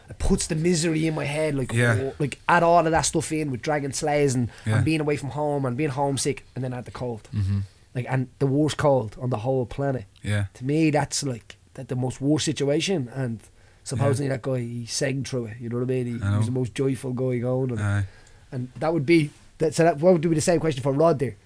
it puts the misery in my head, like add all of that stuff in with dragging sleighs and being away from home and being homesick, and then add the cold, like, and the worst cold on the whole planet. Yeah, to me that's like the most worst situation, and supposedly that guy, he sang through it. You know what I mean? He was the most joyful guy going, and that would be that. So that what would be the same question for Rodd there?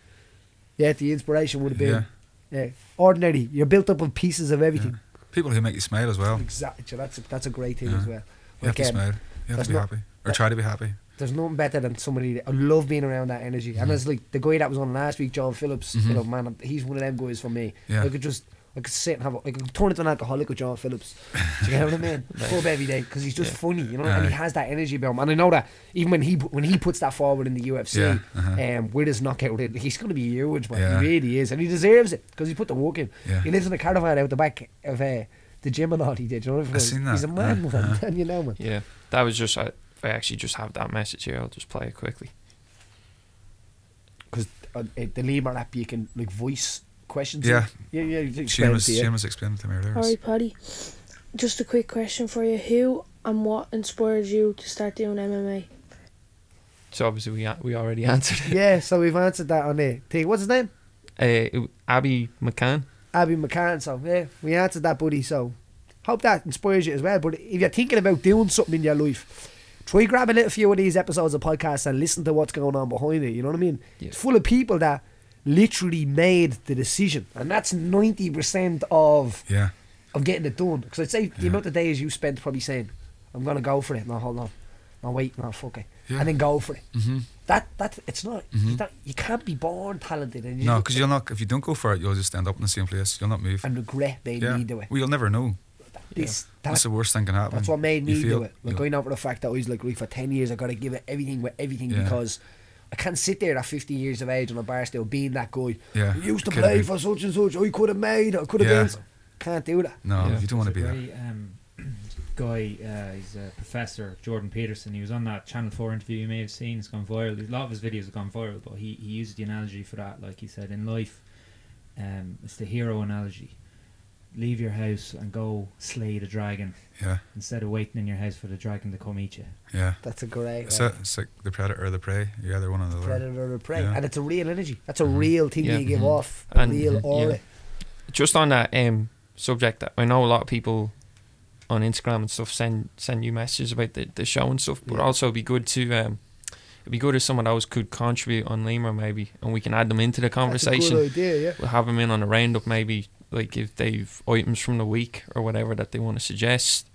Yeah, the inspiration would have been ordinary. You're built up of pieces of everything. People who make you smile as well. Exactly. So that's a great thing as well. You have to smile. You have to be happy. Or try to be happy. There's nothing better than somebody. I love being around that energy. And it's like the guy that was on last week, John Phillips. You know, man, he's one of them guys for me. Yeah. I could sit and I could turn into an alcoholic with John Phillips. Do you know what I mean? Pub every day because he's just funny, you know, and he has that energy about him. And I know that even when he puts that forward in the UFC, with his knockout, he's going to be huge, man. He really is, and he deserves it because he put the work in. He lives in a caravan out the back of the gym and all he did. You know, I've seen that. He's a man, man. And you know, man. Yeah, that was just. I actually just have that message here. I'll just play it quickly. Because the Limor app, you can like voice questions. Yeah. Seamus explained it to me earlier. Alright, Paddy. Just a quick question for you. Who and what inspired you to start doing MMA? So obviously we already answered it. Yeah, so we've answered that on the thing. What's his name? Abby McCann. Abby McCann. So yeah, we answered that, buddy. So hope that inspires you as well. But if you're thinking about doing something in your life, try grab a little few of these episodes of podcasts and listen to what's going on behind it. You know what I mean? Yeah. It's full of people that literally made the decision, and that's 90% of getting it done. Because I'd say the amount of days you spent probably saying, "I'm gonna go for it." No, hold on. No, wait. No, fuck it. And then go for it. That it's not. You can't be born talented. And no, because you'll not. If you don't go for it, you'll just end up in the same place. You'll not move and regret being me do it. Well, you'll never know. That's the worst thing can happen. That's what made me do it. Like going out for the fact that I was like, right, for 10 years I got to give it everything with everything because I can't sit there at 50 years of age on a bar still being that guy. Yeah, I used to play for such and such. I could have made it. I could have been. Can't do that. No, you don't want to be that. Guy, he's a professor, Jordan Peterson. He was on that Channel 4 interview you may have seen. It's gone viral. A lot of his videos have gone viral, but he used the analogy for that. Like he said, in life, it's the hero analogy. Leave your house and go slay the dragon. Yeah. Instead of waiting in your house for the dragon to come eat you. Yeah. That's a great. It's like the predator or the prey. Yeah, they're one of the predator or the prey, and it's a real energy. That's a real thing you give off. A real aura. Yeah. Just on that subject, I know a lot of people on Instagram and stuff send you messages about the show and stuff, but also it'd be good if someone else could contribute on Limor maybe, and we can add them into the conversation. That's a good idea, yeah. We'll have them in on a roundup maybe, like if they've items from the week or whatever that they want to suggest,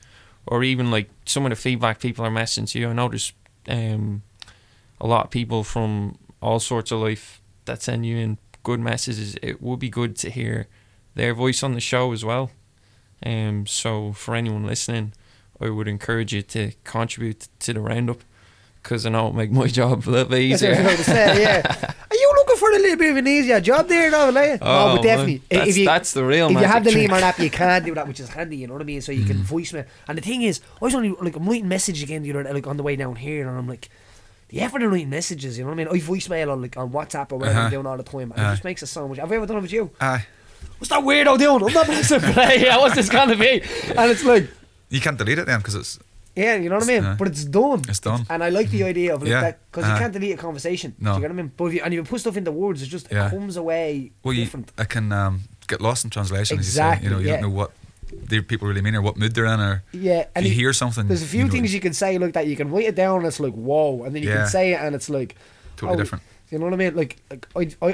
or even like some of the feedback people are messaging to you. I know there's a lot of people from all sorts of life that send you in good messages. It would be good to hear their voice on the show as well. So for anyone listening, I would encourage you to contribute to the roundup, because I know it'll make my job a little bit easier. Are you looking for a little bit of an easier job there now, like? No, but definitely. That's the real magic. If you have the Limor app, you can do that, which is handy, you know what I mean? So you can voice me. And the thing is, I was only like, I'm writing message again, you know, like on the way down here, and I'm like, the effort of writing messages, you know what I mean? I voicemail on WhatsApp or whatever I'm doing all the time, and it just makes it so much. Have you ever done it with you? What's that weirdo doing? I'm not pressing play. What's this going to be? And it's like, you can't delete it then because it's. Yeah, you know what I mean? But it's done. It's done. And I like the idea of like that, because you can't delete a conversation. No. Do you know what I mean? But if you put stuff into words, it comes away different. I can get lost in translation. Exactly. As you say. You don't know what the people really mean or what mood they're in, or and if you hear something. There's a few things you can say like that. You can write it down and it's like, whoa. And then you can say it and it's like totally different. You know what I mean? Like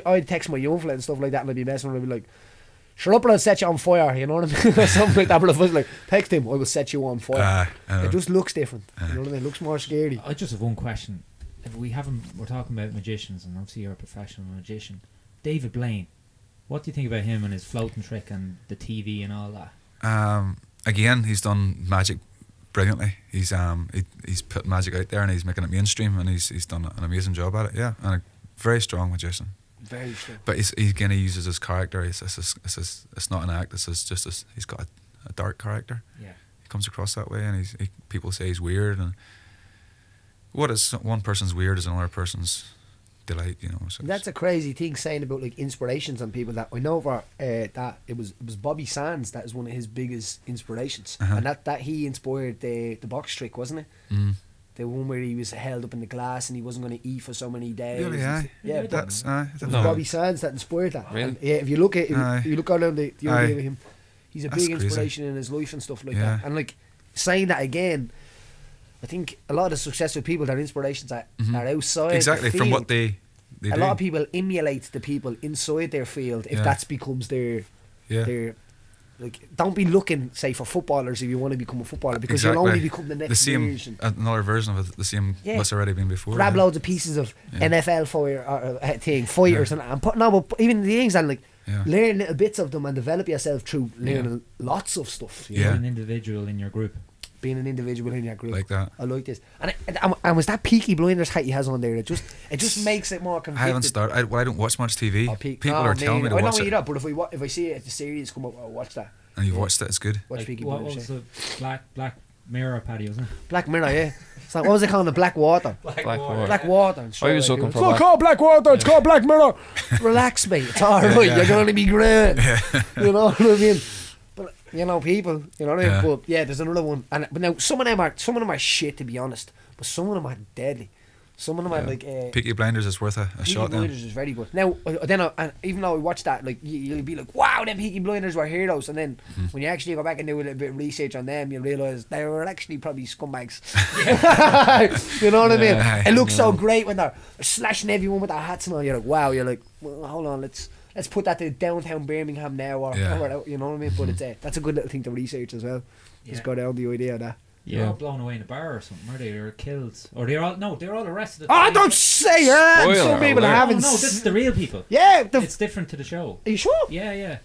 I'd text my young fella and stuff like that, and I'd be messing with him, I'd be like, shut up or I'll set you on fire, you know what I mean? Or something like that. But if I was like, text him, I will set you on fire. It just looks different. You know what I mean? It looks more scary. I just have one question. If we're talking about magicians, and obviously you're a professional magician. David Blaine, what do you think about him and his floating trick and the TV and all that? Again, he's done magic brilliantly. He's put magic out there and he's making it mainstream, and he's done an amazing job at it. Yeah, and a very strong magician. Very strong. But he again, he uses his character. It's not an act. He's got a dark character. Yeah, he comes across that way, and people say he's weird, and what is one person's weird is another person's delight, you know. So that's a crazy thing saying about like inspirations on people. That I know for that it was Bobby Sands that is one of his biggest inspirations, and that he inspired the box trick, wasn't it? The one where he was held up in the glass and he wasn't going to eat for so many days. Really, yeah, that's it was Bobby Sands that inspired that. Really? And, yeah, if you look at you look around the idea of him, he's a That's big inspiration crazy. in his life and stuff like that. And like saying that again, I think a lot of successful people, their inspirations are outside exactly the from field. what they a lot of people emulate the people inside their field if that becomes their like, don't be looking, say, for footballers if you want to become a footballer, because you'll only become the next version. Another version of it, the same what's already been before. Grab loads of pieces of NFL fighters and put but even the things and like learn little bits of them and develop yourself through learning lots of stuff. You're an individual in your group. Being an individual in your group, like that. I like this, and was that Peaky Blinders hat he has on there? It just makes it more convicted. I haven't started. I don't watch much TV. People are telling me to watch it. Either, but if I see it, the series come up, I'll watch that. And you've watched it? It's good. Watch Like, Peaky what Blinders. was the Black Mirror, Paddy, wasn't it? Black Mirror, yeah. So what was it called? The Black Water. Black Water. Black Water. I was looking it's for not called Black Water. It's called Black Mirror. Relax, mate. It's all right. You're going to be great. You know what I mean? But you know, people. You know what I mean? But yeah, there's another one. But now some of them are shit, to be honest. But some of them are deadly. Some of them are like Peaky Blinders is worth a Peaky shot. Blinders is very good. Now, and even though I watched that, like you'll be like, wow, them Peaky Blinders were heroes. And then when you actually go back and do a little bit of research on them, you realise they were actually probably scumbags. You know what I mean? It looks so great when they're slashing everyone with their hats and all. You're like, wow. You're like, well, hold on, let's put that to downtown Birmingham now, or you know what I mean? But it's that's a good little thing to research as well. Just go down the idea of that. They're all blown away in a bar or something, were they? Or killed? Or they're all arrested. Oh, don't say that! Some people haven't. Oh, no, this is the real people. Yeah, it's different to the show. Are you sure? Yeah.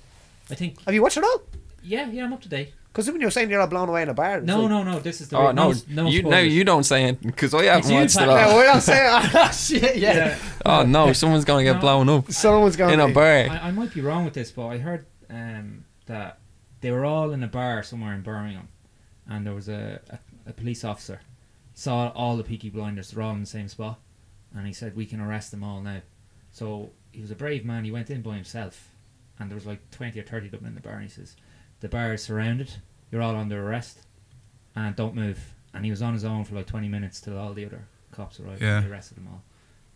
I think. Have you watched it all? Yeah, I'm up to date. Because when you're saying you're all blown away in a bar, no, this is the. Oh real, no, you don't say it because I haven't watched it all. Yeah, we're not saying. Oh shit, yeah. Oh no, someone's gonna get blown up. Someone's gonna in a bar. I might be wrong with this, but I heard that they were all in a bar somewhere in Birmingham, and there was a police officer saw all the Peaky Blinders. They're all in the same spot, and he said we can arrest them all now. So he was a brave man. He went in by himself, and there was like 20 or 30 of them in the bar. And he says, the bar is surrounded. You're all under arrest, and don't move. And he was on his own for like 20 minutes till all the other cops arrived and they arrested them all.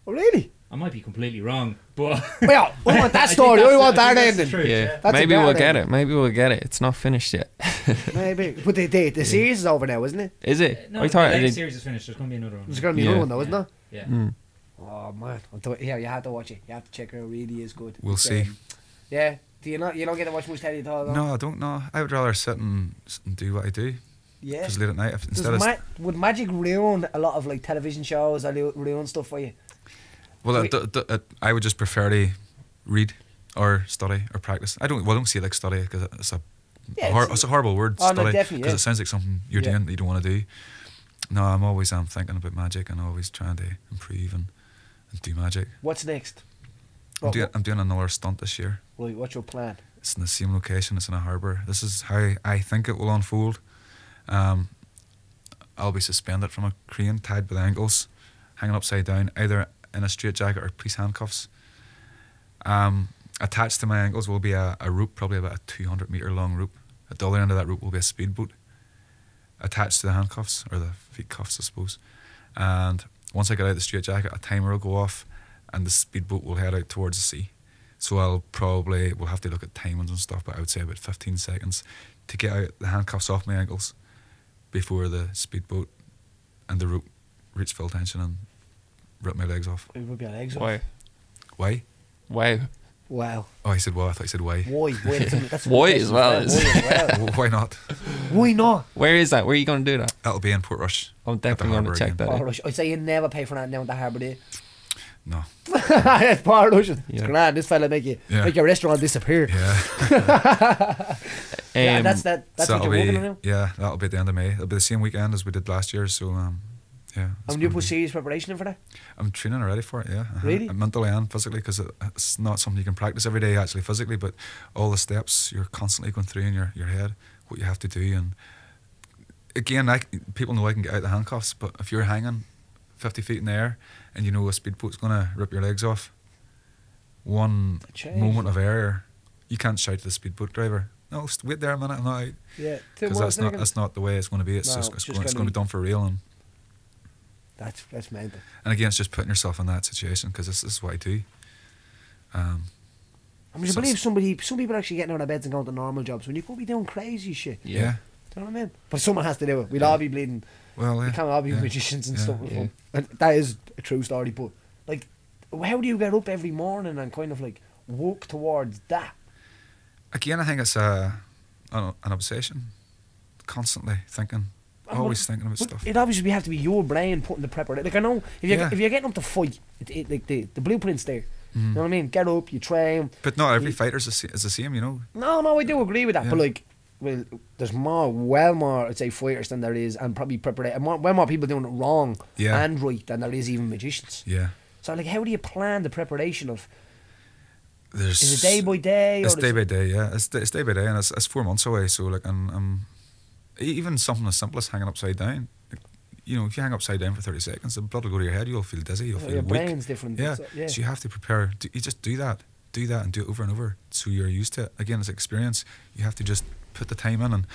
Oh really? I might be completely wrong, but well, we want that story. We want that ending. Yeah, maybe we'll get it. Maybe we'll get it. It's not finished yet. Maybe, but the series is over now, isn't it? Is it? No, the series is finished. There's going to be another one. There's going to be another one though, isn't there? Yeah. Oh man, you have to watch it. You have to check it out. It really is good. We'll see. Yeah. Do you don't get to watch much telly at all? No, I don't know. I would rather sit and do what I do. Yeah. Because late at night, would magic ruin a lot of like television shows or ruin stuff for you? Well, I would just prefer to read or study or practice. I don't see it like study because it's a horrible word, study, because it sounds like something you're doing that you don't want to do. No, I'm always thinking about magic and always trying to improve and do magic. What's next? I'm doing another stunt this year. Right, what's your plan? It's in the same location. It's in a harbour. This is how I think it will unfold. I'll be suspended from a crane, tied by the ankles, hanging upside down, either in a straitjacket or police handcuffs. Attached to my ankles will be a rope, probably about a 200-metre long rope. At the other end of that rope will be a speedboat attached to the handcuffs, or the feet cuffs, I suppose. And once I get out of the straitjacket, a timer will go off and the speedboat will head out towards the sea. So we'll have to look at timings and stuff, but I would say about 15 seconds to get out the handcuffs off my ankles before the speedboat and the rope reach full tension and rip my legs off. It would be your legs off. Why? Why? Wow. Wow. Oh, I said what? I thought you said why. Why? That's Why as well. Why not? Why not? Where is that? Where are you going to do that? That'll be in Portrush. I'm definitely going to check that out. I'd say you never pay for that now at the harbour, do you? No. It's Portrush. It's Yeah. grand. This fella make your restaurant disappear. Yeah. Yeah, that's so what you're working on now. Yeah, that'll be at the end of May. It'll be the same weekend as we did last year. So yeah. And you put serious preparation in for that? I'm training already for it. Yeah. Really? Mentally and physically, because it's not something you can practice every day actually physically, but all the steps you're constantly going through in your head, what you have to do, and again, people know I can get out the handcuffs, but if you're hanging 50 feet in the air and you know a speedboat's going to rip your legs off, one moment of error, you can't shout to the speedboat driver, no, wait there a minute, I'm not out. Yeah, because that's not the way it's going to be. It's going to be done for real, and that's mental. And again, it's just putting yourself in that situation, because this is what I do. I mean, I believe some people are actually getting out of beds and going to normal jobs when you could be doing crazy shit. Yeah. Do you know what I mean? But someone has to do it. We'd all be bleeding. Well, we can't all be magicians and stuff. Yeah. And that is a true story. But like, how do you get up every morning and kind of like walk towards that? Again, I think it's an obsession. Constantly thinking, always thinking about stuff. It obviously have to be your brain putting the preparation. Like I know if you're getting up to fight, like the blueprint's there. You know what I mean? Get up, you train. But not every fighter's is the same, you know. No, I do agree with that. Yeah. But like, well, there's more, I'd say, fighters than there is, and probably preparation. Well more people doing it wrong and right than there is even magicians. Yeah. So like, how do you plan the preparation of? Is it day by day? It's day by day, yeah. It's day by day, and it's 4 months away. So like, I'm even something as simple as hanging upside down. Like, you know, if you hang upside down for 30 seconds, the blood will go to your head. You'll feel dizzy. You'll feel your weak. brain's different. Yeah. So you have to prepare. You just do that, and do it over and over, so you're used to it. Again, it's experience. You have to just put the time in and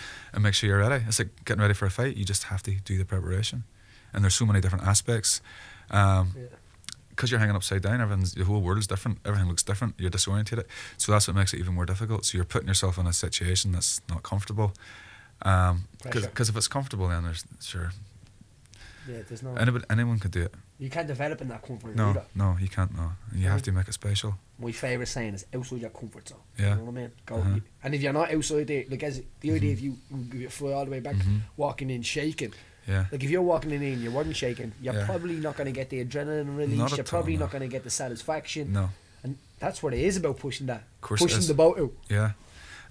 make sure you're ready. It's like getting ready for a fight. You just have to do the preparation, and there's so many different aspects. Because you're hanging upside down, the whole world is different. Everything looks different. You're disorientated, so that's what makes it even more difficult. So you're putting yourself in a situation that's not comfortable. Because if it's comfortable, then there's Yeah, there's no. Anyone could do it. You can't develop in that comfort. No, you can't. No, you have to make it special. My favourite saying is outside your comfort zone. Yeah. You know what I mean? Go. And if you're not outside there, like as the idea, if you fly all the way back, walking in shaking. Yeah. Like if you're walking in and you weren't shaking, you're probably not going to get the adrenaline release. You're probably not going to get the satisfaction. No. And that's what it is about pushing that. Of course pushing the boat out. Yeah.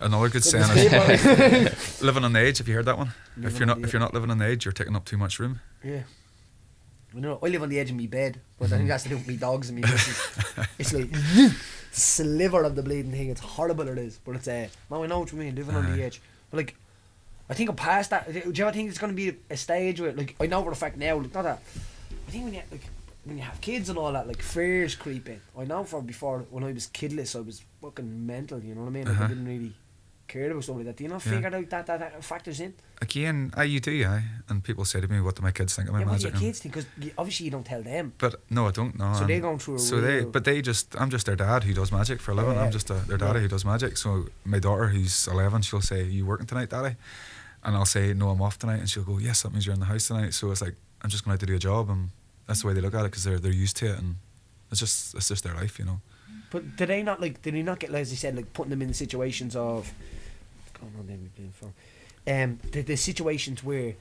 Another good saying is living on the edge. Have you heard that one? If you're not living on the edge, you're taking up too much room. Yeah. I live on the edge of my bed, but I think that's to do with me dogs and me missus. It's like sliver of the bleeding thing. It's horrible, it is. But it's no, I know what you mean, living on the edge. But like, I think I'm past that. Do you ever think it's going to be a stage where, like, I know for a fact now, like, not that. I think when you have kids and all that, like, fears creep in. I know for before, when I was kidless, I was fucking mental, you know what I mean? Like, I didn't really care about something like that. Do you not figure out that factors in? Again, you do, and people say to me, what do my kids think of my magic? What do your kids think? Because obviously you don't tell them. But no, I don't know. So they're going through I'm just their dad who does magic for a living. I'm just their daddy who does magic. So my daughter, who's 11, she'll say, you working tonight, daddy? And I'll say, no, I'm off tonight. And she'll go, yes, that means you're in the house tonight. So it's like, I'm just going out to do a job, and that's the way they look at it, because they're used to it, and it's just their life, you know. But did they not get, as you said, like putting them in situations of, what's going on there we've been for, the situations where,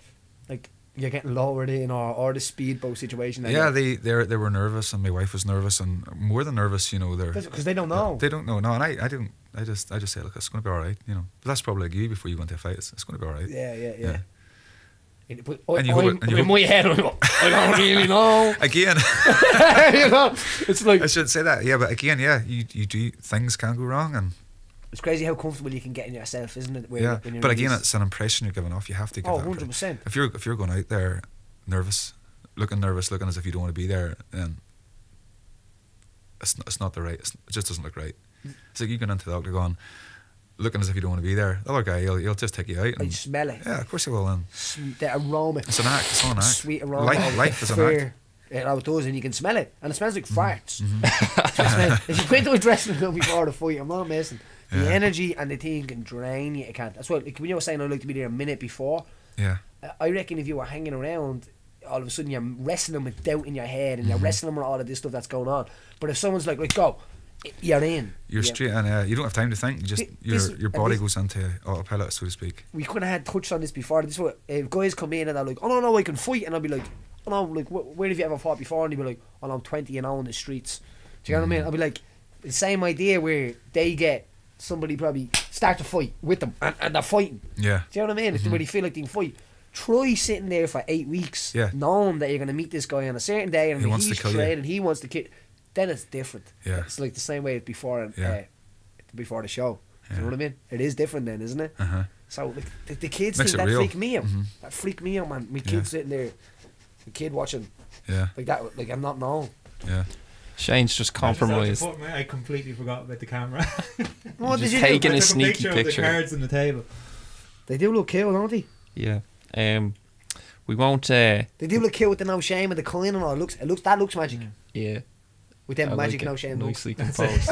like, you're getting lowered in, or the speedboat situation. Yeah, they were nervous, and my wife was nervous, and more than nervous, you know, because they don't know. They don't know. No, and I didn't. I just say, look, it's going to be all right, you know. But that's probably like you before you go into a fight. It's going to be all right. Yeah. But in my head, I don't really know. Again, you know, it's like, I should say that. Yeah, but again, you do, things can go wrong, and it's crazy how comfortable you can get in yourself, isn't it? When but again, it's an impression you're giving off. You have to give 100%. If you're going out there nervous, looking as if you don't want to be there, then it's not the right. It just doesn't look right. It's like you going into the doctor going, looking as if you don't want to be there. The other guy, he'll just take you out. And smell it. Yeah, of course he will. Then the aroma. It's an act. It's all an act. Sweet aroma. Life is an act. It does, and you can smell it, and it smells like farts. If you went to a dressing room before the fight, I'm not messing. The energy and the thing can drain you. It can't. That's why, like, when you were saying I'd like to be there a minute before. Yeah. I reckon if you were hanging around, all of a sudden you're wrestling with doubt in your head, and you're wrestling with all of this stuff that's going on. But if someone's like, go, You're in. You're straight, and you don't have time to think. You just your body goes into autopilot, so to speak. We could have had touched on this before. This what if guys come in and they're like, "Oh no, I can fight," and I'll be like, "Oh no, like where have you ever fought before?" And they'll be like, "Oh no, I'm 20 and on the streets." Do you know what I mean? I'll be like, the same idea where they get somebody probably start to fight with them and they're fighting. Yeah. Do you know what I mean? It's where they feel like they can fight. Try sitting there for 8 weeks, knowing that you're going to meet this guy on a certain day and he's trained and he wants to kill. Then it's different. Yeah. It's like the same way as before before the show. Do you know what I mean? It is different then, isn't it? So like, the kids think that freak me out. That freak me out, man. My kid sitting there, the kid watching like that, like I'm not known. Yeah. Shane's just compromised. I completely forgot about the camera. What did just you taking do? a sneaky picture. picture. Of the cards on the table. They do look cool, don't they? Yeah. We won't. They do look cool with the no shame and the coin and all. That looks magic. Yeah. With them I magic like no shame. Nicely composed.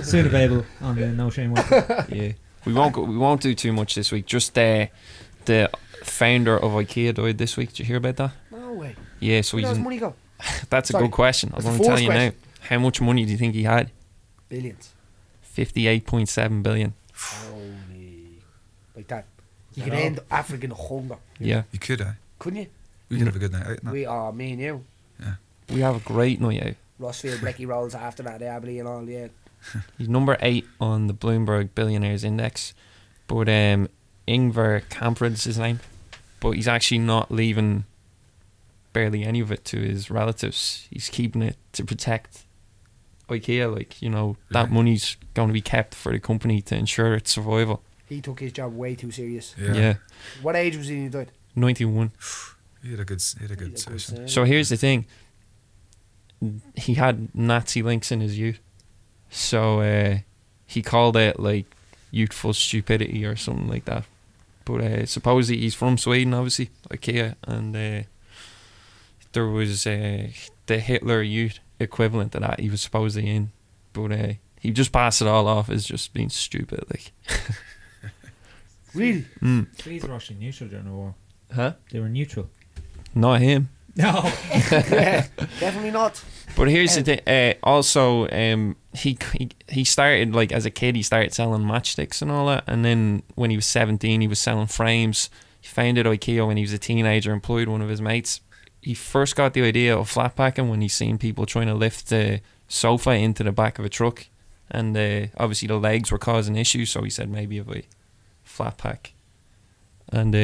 Soon available on the No Shame website. Yeah. We won't do too much this week. Just the founder of IKEA died this week. Did you hear about that? No way. Yeah. So Where does money go? That's a good question. I'm going to tell you now. How much money do you think he had? Billions. 58.7 billion. Holy. Like that. You could end African hunger. Yeah. You could, Couldn't you? We could have a good night out. No? Me and you. Yeah. We have a great night out. Rossfield, Brecky rolls after that, Abbey and all, yeah. He's number 8 on the Bloomberg Billionaires Index. But Ingvar Kamprad is his name. But he's actually not leaving barely any of it to his relatives. He's keeping it to protect IKEA. Like, you know, that money's going to be kept for the company to ensure its survival. He took his job way too serious. Yeah. What age was he when he died? 91. He had a good session. So here's the thing. He had Nazi links in his youth. So he called it like youthful stupidity or something like that. But supposedly he's from Sweden, obviously, IKEA, and there was the Hitler Youth equivalent of that he was supposedly in. But he just passed it all off as just being stupid, like. Really? These were actually neutral during the war. Huh? They were neutral. Not him. No. Yeah, definitely not. But here's the thing. Also, he started, like, as a kid, he started selling matchsticks and all that. And then when he was 17, he was selling frames. He founded IKEA when he was a teenager, employed one of his mates. He first got the idea of flat packing when he seen people trying to lift the sofa into the back of a truck. And obviously the legs were causing issues, so he said maybe if I flat pack. And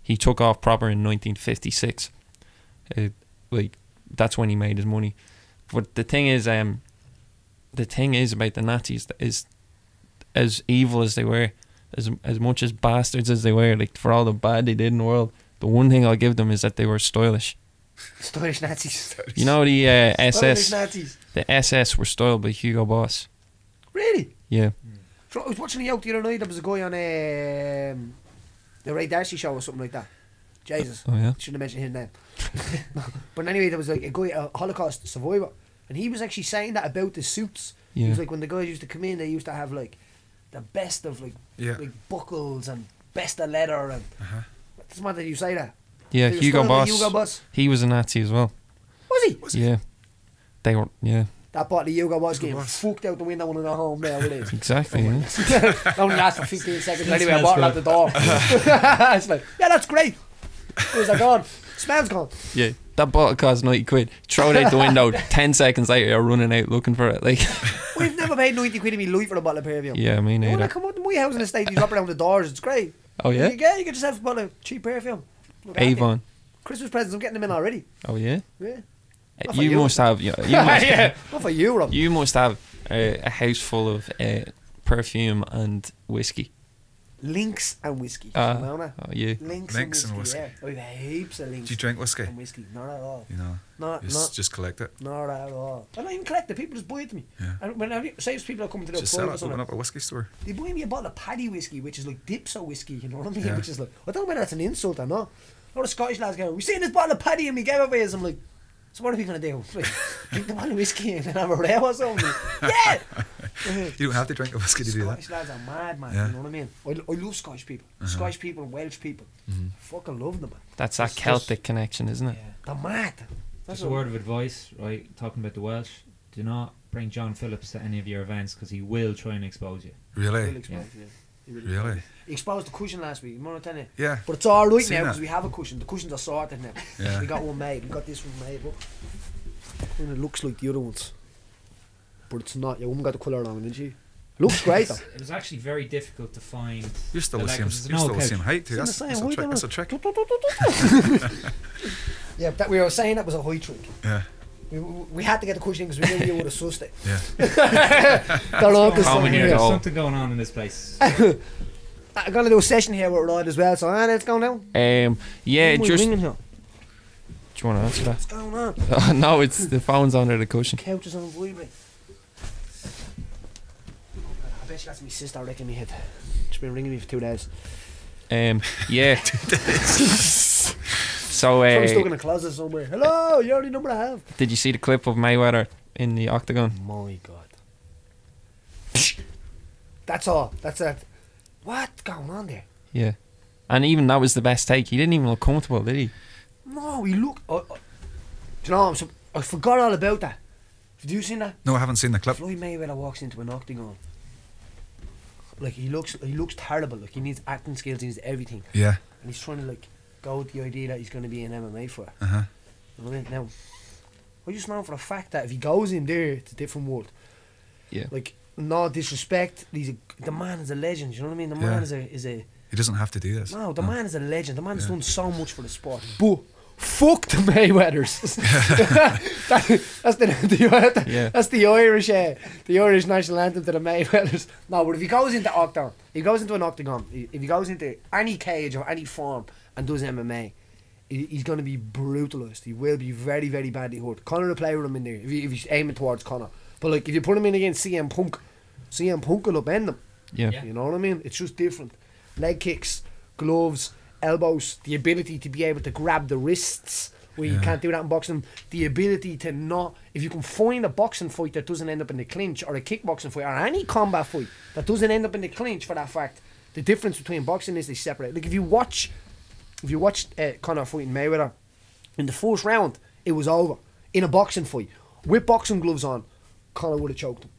he took off proper in 1956. Like, that's when he made his money. But the thing is about the Nazis is, as evil as they were, as much as bastards as they were, like, for all the bad they did in the world, the one thing I'll give them is that they were stylish. Stylish Nazis. You know, the SS. Nazis. The SS were styled by Hugo Boss. Really? Yeah. So I was watching the out the other night. There was a guy on the Ray Darcy show or something like that. Jesus. Oh yeah. Shouldn't have mentioned his name. But anyway, there was like a guy, a Holocaust survivor, and he was actually saying that about the suits. Yeah. He was like, when the guys used to come in, they used to have like the best of like buckles and best of leather and. It's mad that you say that. Yeah, Hugo Boss. Boss. He was a Nazi as well. Was he? Yeah. They were. Yeah. That bottle of Hugo Boss getting fucked out the window when they're home there with it. Exactly. Yeah. That only lasts for 15 seconds. Anyway, I bought it at the door. It's like, yeah, that's great. Where's that gone? Smell's gone. Yeah, that bottle cost £90. Throw it out the window. 10 seconds later, you're running out looking for it. Like, we've never paid £90 in my life for a bottle of perfume. Yeah, me neither. Oh, come on to my house in the States. You drop around the doors. It's great. Oh yeah. You get yourself a bottle of cheap perfume. Avon. Christmas presents. I'm getting them in already. Oh yeah. Yeah. You must have. You must, yeah. Not for Europe. You must have a house full of perfume and whiskey. Links and whiskey. Oh yeah. Links and whiskey. Yeah. I have heaps of links. Do you drink whiskey? And whiskey. Not at all. You know. Just collect it. Not at all. I don't even collect it. People just buy it to me. Yeah. And when say people are coming to the pub or something, open up a whiskey store. They buy me a bottle of Paddy whiskey, which is like Dipso whiskey. You know what I mean? Yeah. Which is like, I don't know whether that's an insult or not. All the Scottish lads go, "We seen this bottle of Paddy and we gave it away." I'm like, so what are we gonna do? Like, drink the bottle of whiskey and then have a row or something? Yeah. You don't have to drink a whiskey to do that. Scottish lads are mad, man. Yeah. You know what I mean? I love Scottish people. Scottish people and Welsh people. I fucking love them, man. That's that Celtic connection, isn't it? Yeah. They're mad. That's a word of advice, right? Talking about the Welsh. do not bring John Phillips to any of your events because he will try and expose you. Really? Really? He exposed the cushion last week. You want to tell you? Yeah. But it's all right now because we have a cushion. The cushions are sorted now. Yeah. We got one made. We got this one made. But it looks like the other ones, but it's not. Your woman got the colour wrong, didn't she? Looks great though. It was actually very difficult to find. You're still the same. You're still the same height too. That's a trick. Yeah, that we were saying that was a high trick. Yeah. We had to get the cushion because we knew you would have sussed it. Yeah. There's something going on in this place. I'm gonna do a session here with Rodd as well. So let's go now. Yeah, just. Do you want to answer that? What's going on? No, it's the phone's under the cushion. Couch is on vibrate. I bet you that's my sister wrecking me head. She's been ringing me for 2 days. Yeah. So I'm stuck in a closet somewhere. Hello, you're the number I have. Did you see the clip of Mayweather in the octagon? My God. That's all. That's it. What's going on there? Yeah. And even that was the best take. He didn't even look comfortable, did he? No, he looked. Do you know? I forgot all about that. Have you seen that? No, I haven't seen the clip. Floyd Mayweather walks into an octagon. Like he looks terrible. Like he needs acting skills. He needs everything. Yeah. And he's trying to like go with the idea that he's going to be an MMA fighter. Uh huh. You know what I mean? Now, I just know for a fact that if he goes in there, it's a different world. Yeah. Like no disrespect, the man is a legend. You know what I mean? The man is a. He doesn't have to do this. No, the man is a legend. The man's done so much for the sport. But fuck the Mayweathers. That's the Irish national anthem to the Mayweathers. No, but if he goes into octagon, if he goes into an octagon, if he goes into any cage or any form and does MMA, he's going to be brutalised. He will be very, very badly hurt. Conor will play with him in there if he's aiming towards Conor. But like if you put him in against CM Punk will upend him. Yeah. You know what I mean? It's just different. Leg kicks, gloves, elbows, the ability to be able to grab the wrists where you can't do that in boxing, the ability to not, if you can find a boxing fight that doesn't end up in the clinch, or a kickboxing fight, or any combat fight that doesn't end up in the clinch, for that fact, the difference between boxing is they separate. Like if you watch Conor fighting Mayweather, in the first round it was over. In a boxing fight with boxing gloves on, Conor would have choked him.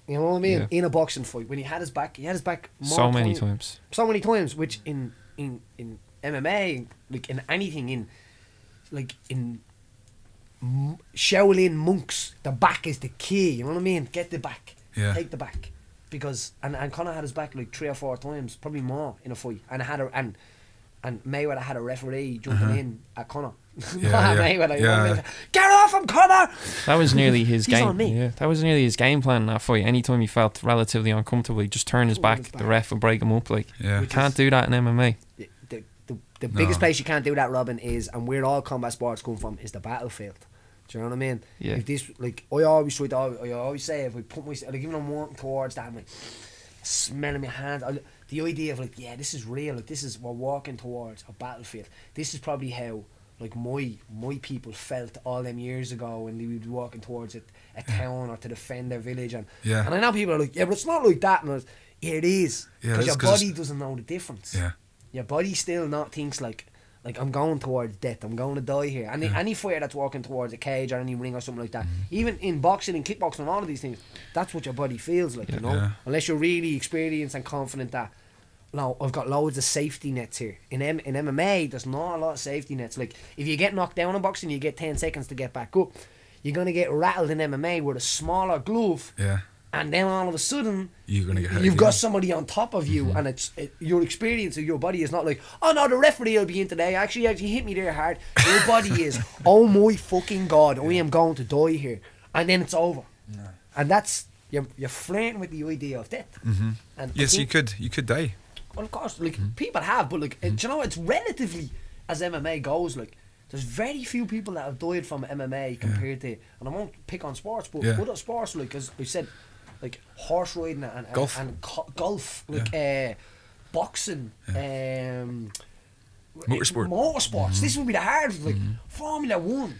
You know what I mean? In a boxing fight, when he had his back more so many times, which in MMA, like in anything, in Shaolin monks, the back is the key. You know what I mean? Get the back, take the back, because and Conor had his back like 3 or 4 times, probably more in a fight, and Mayweather had a referee jumping in at Conor. Mayweather, get off him, Conor! That was nearly his He's game. on me. Yeah, that was nearly his game plan in that fight. Anytime he felt relatively uncomfortable, he'd just turn his back. The ref would break him up. Like we can't do that in MMA. The biggest place you can't do that, Robin, is, and where all combat sports come from, is the battlefield. Do you know what I mean? Yeah. If this, like, I always say, if I put myself, like, even I'm walking towards that, I'm like smelling my hands. The idea of like, this is real. Like, we're walking towards a battlefield. This is probably how like my people felt all them years ago when they would be walking towards a town or to defend their village, and I know people are like, but it's not like that, and it is, because your body doesn't know the difference. Your body still not thinks like I'm going towards death, I'm going to die here. And any fighter that's walking towards a cage or any ring or something like that, even in boxing and kickboxing and all of these things, that's what your body feels like, you know. Unless you're really experienced and confident that, no, I've got loads of safety nets here. In MMA, there's not a lot of safety nets. Like, if you get knocked down in boxing, you get 10 seconds to get back up. You're going to get rattled in MMA with a smaller glove. Yeah. And then all of a sudden, you've got somebody on top of you, and your experience of your body is not like, oh no, the referee will be in today. Actually hit me there hard. Your body is, oh my fucking God, I am going to die here. And then it's over. And that's, you're flirting with the idea of death. And yes, you could die. Well, of course, like people have, but like, do you know, it's relatively, as MMA goes, like, there's very few people that have died from MMA compared to, and I won't pick on sports, but other sports, like, as I said, like horse riding and golf, like boxing, motorsports. This would be the hardest, like Formula 1.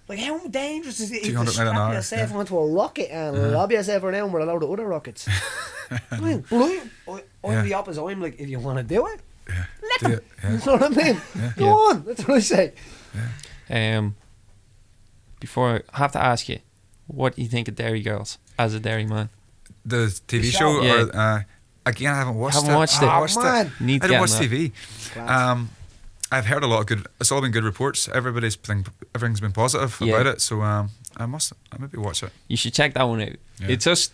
Like, how dangerous is it to strap yourself onto a rocket and lob yourself around with a load of other rockets? I mean, I'm the opposite. I'm like, if you want to do it, let them. You know what I mean? Go on. That's what I say. Before, I have to ask you, What do you think of Derry Girls as a Derry man? The TV show? Yeah. Or, again, I haven't watched Haven't it. watched it. I watched it. Need I to don't get watch on TV. I've heard a lot of good. It's all been good reports. Everything's been positive about it. So I maybe watch it. You should check that one out. Yeah. It's just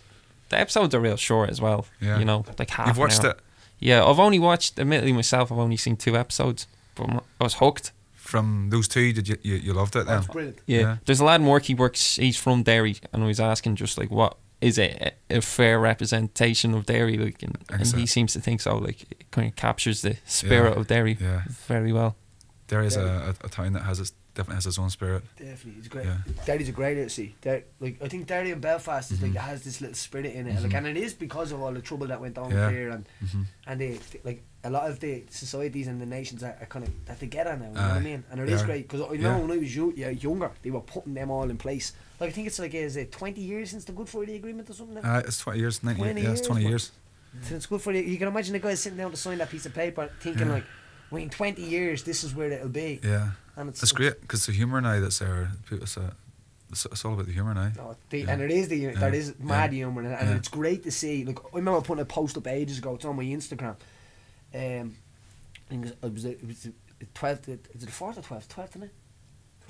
the episodes are real short as well. Yeah. You know, like half. You've watched an hour. it? Yeah, I've only watched. Admittedly, myself, I've only seen 2 episodes, but I was hooked. From those 2, did you loved it then? That's brilliant. Yeah. There's a lad in work. He works. He's from Derry, and I was asking just like, what is a fair representation of Derry? Like, and he seems to think so. Like, it kind of captures the spirit of Derry very well. Derry is a town that definitely has its own spirit. Definitely, it's great. Yeah. Derry's a great city. Like, I think Derry and Belfast is like, it has this little spirit in it, like, and it is because of all the trouble that went on here, and they like a lot of the societies and the nations are kind of that together now. You know what I mean? And it is great because I know when I was younger, they were putting them all in place. Like, I think it's like is it 20 years since the Good Friday Agreement or something? It's 20 years. 20 years. Since Good Friday, you can imagine the guys sitting down to sign that piece of paper, thinking like, well, in 20 years, this is where it'll be. Yeah, and it's great because the humour now that's there, it's all about the humour now. And it is that is mad humour, and it's great to see. Like, I remember putting a post up ages ago. It's on my Instagram. I think it was the 12th. Is it the 4th or 12th? 12th, isn't it?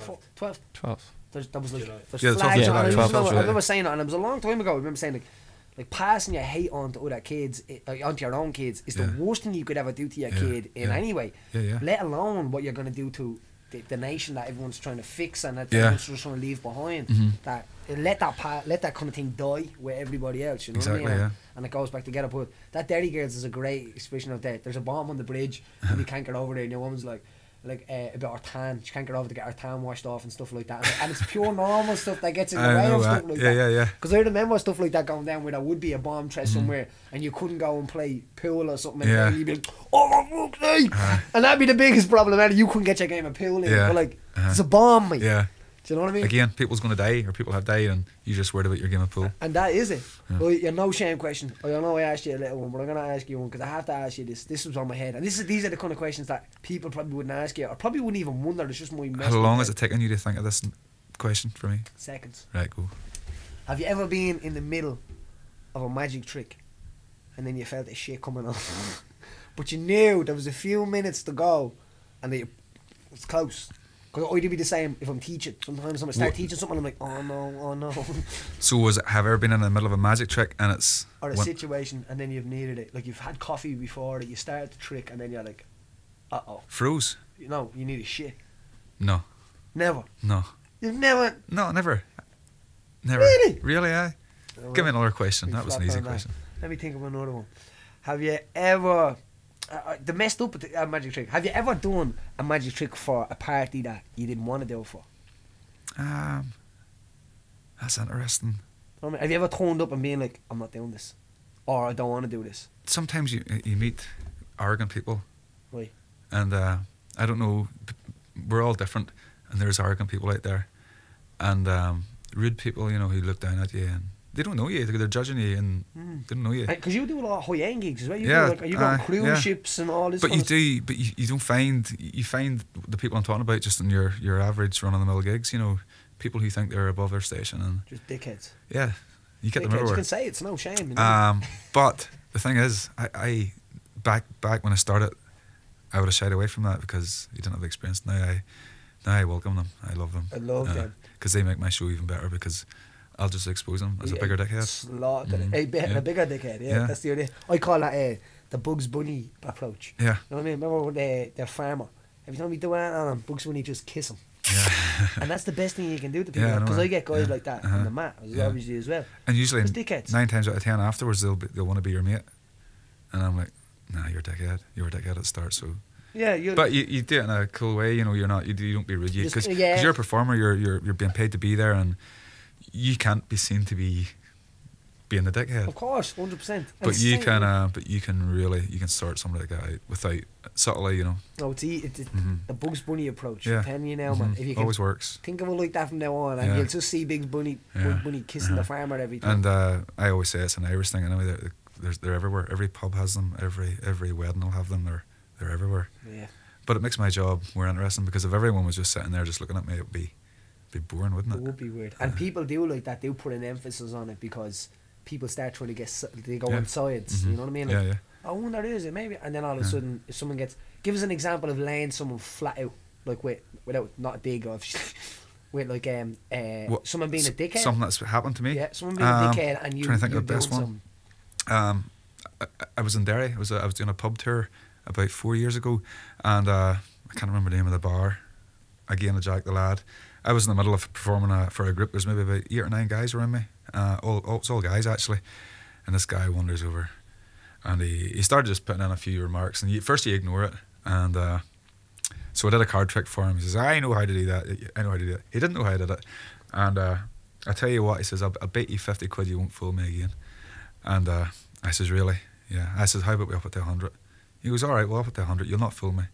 12th. 12th. That was like there's flags on it. I remember saying it, and it was a long time ago. I remember saying like passing your hate on to other kids, onto your own kids, is the worst thing you could ever do to your kid in any way. Let alone what you're going to do to the nation that everyone's trying to fix and that everyone's just trying to leave behind. That let that kind of thing die with everybody else. You know what I mean? And it goes back together. But that Derry Girls is a great expression of that. There's a bomb on the bridge and you can't get over there, and your woman's like about her tan. She can't get over to get her tan washed off and stuff like that, and it's pure normal stuff that gets in the way of stuff like that. Because I remember stuff like that going down where there would be a bomb threat somewhere and you couldn't go and play pool or something, and you'd be like, oh for fuck's sake, and that'd be the biggest problem. You couldn't get your game of pool in, but like it's a bomb, mate. Do you know what I mean? Again, people's going to die, or people have died, and you just worried about your game of pool. And that is it. Well, your no shame question. I know I asked you a little one, but I'm going to ask you one because I have to ask you this. This was on my head, and these are the kind of questions that people probably wouldn't ask you, or probably wouldn't even wonder. It's just my mess. How long has it taken you to think of this question for me? Seconds. Right, go. Have you ever been in the middle of a magic trick, and then you felt the shit coming on, but you knew there was a few minutes to go, and it was close? Because I do be the same if I'm teaching. Sometimes when I start teaching something, I'm like, oh no. So have you ever been in the middle of a magic trick and it's... Or a situation and then you've needed it. Like you've had coffee before that you started the trick and then you're like, uh-oh. Froze? No, you need a shit. No. Never? No. You've never? No, never. Never. Really? Really, aye. Give me another question. That was an easy question. Let me think of another one. Have you ever... the messed up magic trick. Have you ever done a magic trick for a party that you didn't want to do it for? That's interesting. Have you ever turned up and been like, I'm not doing this, or I don't want to do this? Sometimes you meet arrogant people, right? And I don't know. We're all different, and there's arrogant people out there, and rude people, you know, who look down at you and they don't know you. They're judging you and they don't know you. Because you do a lot of high-end gigs as well. You go on cruise ships and all this. But you don't find the people I'm talking about just in your average run-of-the-mill gigs. You know, people who think they're above their station and just dickheads. Yeah, you get them everywhere. You can say it's no shame. You know? But the thing is, I back when I started, I would have shied away from that because you didn't have the experience. Now I welcome them. I love them. I love them because they make my show even better because I'll just expose them as a bigger dickhead. A bigger dickhead, that's the idea. I call that the Bugs Bunny approach. Yeah. You know what I mean? Remember when they're farmer? Every time we do that on them, Bugs Bunny just kiss them. Yeah. And that's the best thing you can do to people. Because I get guys like that on the mat, obviously as well. And usually, dickheads. 9 times out of 10 afterwards, they'll want to be your mate. And I'm like, nah, you're a dickhead. You were a dickhead at the start, so... Yeah, but you do it in a cool way, you know. You don't be rude, because you're a performer. You're being paid to be there, and you can't be seen to be being the dickhead. Of course, 100%. But you can sort somebody like that out without subtly, you know. No, it's the Bugs Bunny approach. I'm telling you now, man. If you can always works. Think of it like that from now on, and you'll just see Bugs Bunny kissing the farmer every time. And I always say it's an Irish thing. Anyway, they're everywhere. Every pub has them. Every wedding will have them. They're everywhere. Yeah. But it makes my job more interesting because if everyone was just sitting there just looking at me, it would be Be boring, wouldn't it? It would be weird. And people do like that. They put an emphasis on it because people start trying to get. They go on sides. You know what I mean? Like, yeah. I wonder is it maybe, and then all of a sudden, if someone gets, give us an example of laying someone flat out, like without not a dig of, with like someone being a dickhead. Something that's happened to me. Yeah, someone being a dickhead, and you trying to think you're of the best one. I was in Derry. I was doing a pub tour about 4 years ago, and I can't remember the name of the bar. Again, a Jack the Lad. I was in the middle of performing for a group. There's maybe about 8 or 9 guys around me. It's all guys actually, and this guy wanders over, and he started just putting in a few remarks. And first you ignore it, and so I did a card trick for him. He says, "I know how to do that. I know how to do it." He didn't know how I did it, and I tell you what, he says, "I'll bet you 50 quid you won't fool me again." And I says, "Really?" Yeah. I says, "How about we up it to 100? He goes, "All right, well, up it to 100. You'll not fool me."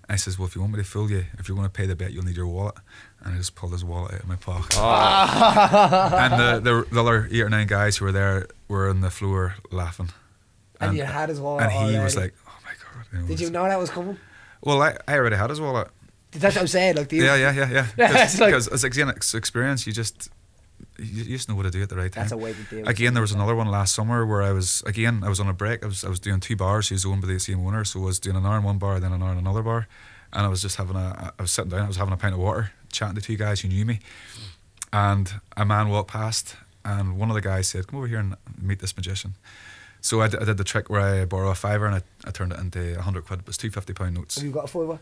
I says, "Well, if you want me to fool you, if you're going to pay the bet, you'll need your wallet." And I just pulled his wallet out of my pocket. And the other 8 or 9 guys who were there were on the floor laughing. And you had his wallet. And he already. was like, "Oh my God." You know, Did you know that was coming? Well, I already had his wallet. That's what I'm saying. Like, Yeah. It's like, Because it's experience. You just know what to do at the right time. that's a way to do it. Again, there was another one last summer where I was on a break. I was doing 2 bars. He was owned by the same owner, so I was doing an hour in one bar, then an hour in another bar, and I was just I was sitting down. I was having a pint of water, chatting to 2 guys who knew me, and a man walked past, and one of the guys said, "Come over here and meet this magician." So I did the trick where I borrow a fiver and I turned it into 100 quid. It was 2 £50 notes. Have you got a fiver?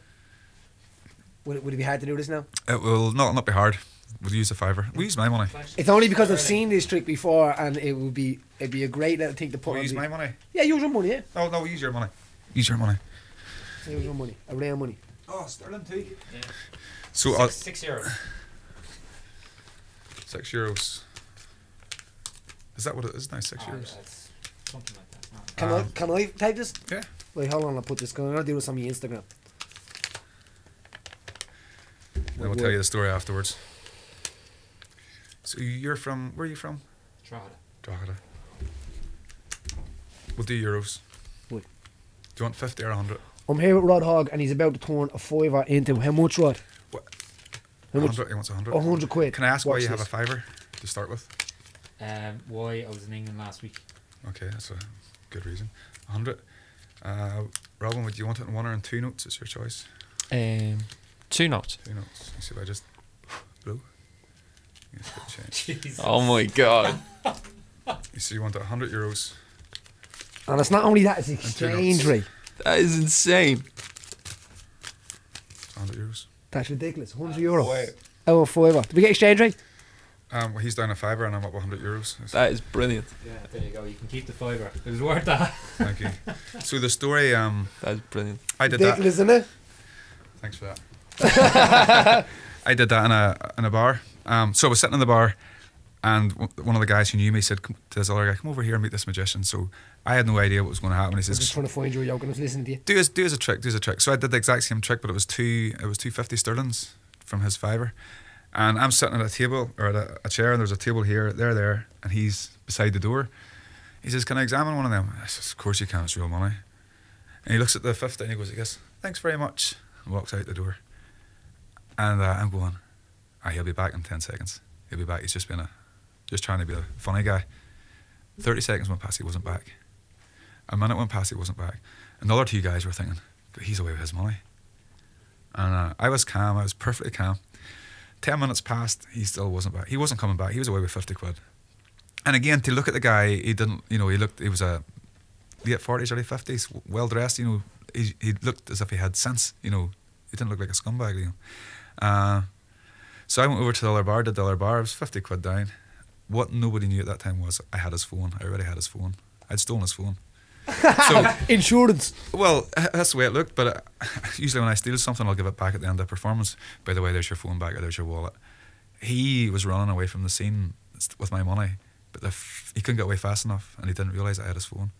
Would it be hard to do this now? It will not be hard. We'll use a fiver. We use my money. It's only because I've seen this trick before, and it'd be a great little thing to put. We'll use my money. Yeah, use your money. Yeah. Oh no, use your money. Use your money. Use your money. A real money. Oh, sterling too. Yeah. So €6. €6. Is that what it is now? €6. That's something like that. Can I type this? Yeah. Wait, hold on. I'll put this. I'm gonna do this on my Instagram. I will tell you the story afterwards. So you're from? Where are you from? Drogheda. We'll do euros. What? Do you want 50 or 100? I'm here with Rodd Hogg, and he's about to turn a fiver into how much, Rod? What? How much? 100. He wants 100. 100 quid. Can I ask why Watch you have this. a fiver to start with? Why I was in England last week. Okay, that's a good reason. 100. Robin, would you want it in 1 or in 2 notes? It's your choice. 2 notes. 2 notes. You see if I just blow? Yes, bit change. Jesus. Oh my God. You see, you want 100 euros. And it's not only that; it's two exchange notes. rate. That is insane. 100 euros. That's ridiculous. €100. Wait. Oh, a fiver. Did we get exchange rate? Well, he's down a fiver and I'm up 100 euros. That is brilliant. Yeah, there you go. You can keep the fiver. It was worth that. Thank you. So the story, That is brilliant. I did Ridiculous, that. isn't it? Thanks for that. I did that in a bar. So I was sitting in the bar, and one of the guys who knew me said to this other guy, "Come over here and meet this magician." So I had no idea what was going to happen. He I'm says, just trying to find you. You're going to listen to you. do us a trick. So I did the exact same trick, but it was 250 sterlings from his fiver. And I'm sitting at a table or at a chair, and there's a table here, there, and he's beside the door. He says, "Can I examine one of them?" I says, "Of course you can. It's real money." And he looks at the 50 and he goes, "Thanks very much," and walks out the door. And I'm going, he'll be back in 10 seconds. He'll be back. He's just trying to be a funny guy. 30 seconds went past, he wasn't back. A minute went past, he wasn't back. And the other 2 guys were thinking, he's away with his money. And I was calm. I was perfectly calm. 10 minutes passed, he still wasn't back. He wasn't coming back. He was away with 50 quid. And again, to look at the guy, he didn't, he was a late 40s, early 50s, well dressed, he looked as if he had sense, he didn't look like a scumbag, So I went over to the other bar, did the other bar, it was 50 quid down. What nobody knew at that time was I had his phone. I already had his phone. I'd stolen his phone. So Insurance. well, that's the way it looked, but usually when I steal something, I'll give it back at the end of the performance. By the way, there's your phone back, or there's your wallet. He was running away from the scene with my money, but he couldn't get away fast enough, and he didn't realise I had his phone.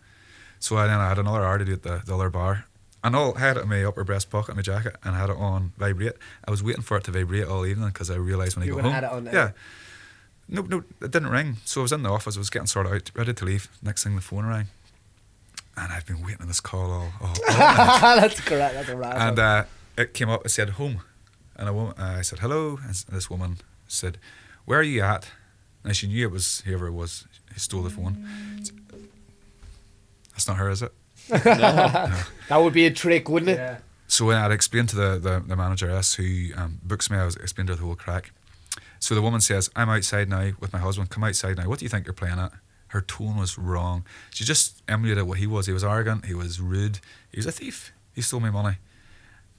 So then I had another hour to do at the other bar, and I had it in my upper breast pocket, in my jacket, and I had it on vibrate. I was waiting for it to vibrate all evening because I realised when I got home, had it on there. yeah, no, it didn't ring. So I was in the office, I was getting sorted out, ready to leave. Next thing, the phone rang. And I've been waiting on this call all night. That's correct. That's a rat. And it came up, it said home. And I said, hello. And this woman said, "Where are you at?" And she knew it was whoever it was who stole the phone. That's not her, is it? No. That would be a trick, wouldn't it? Yeah. So when I'd explained to the manageress who books me, I was explaining to her the whole crack. So the woman says, "I'm outside now with my husband. Come outside now. What do you think you're playing at?" Her tone was wrong. She just emulated what he was. He was arrogant. He was rude. He was a thief. He stole my money.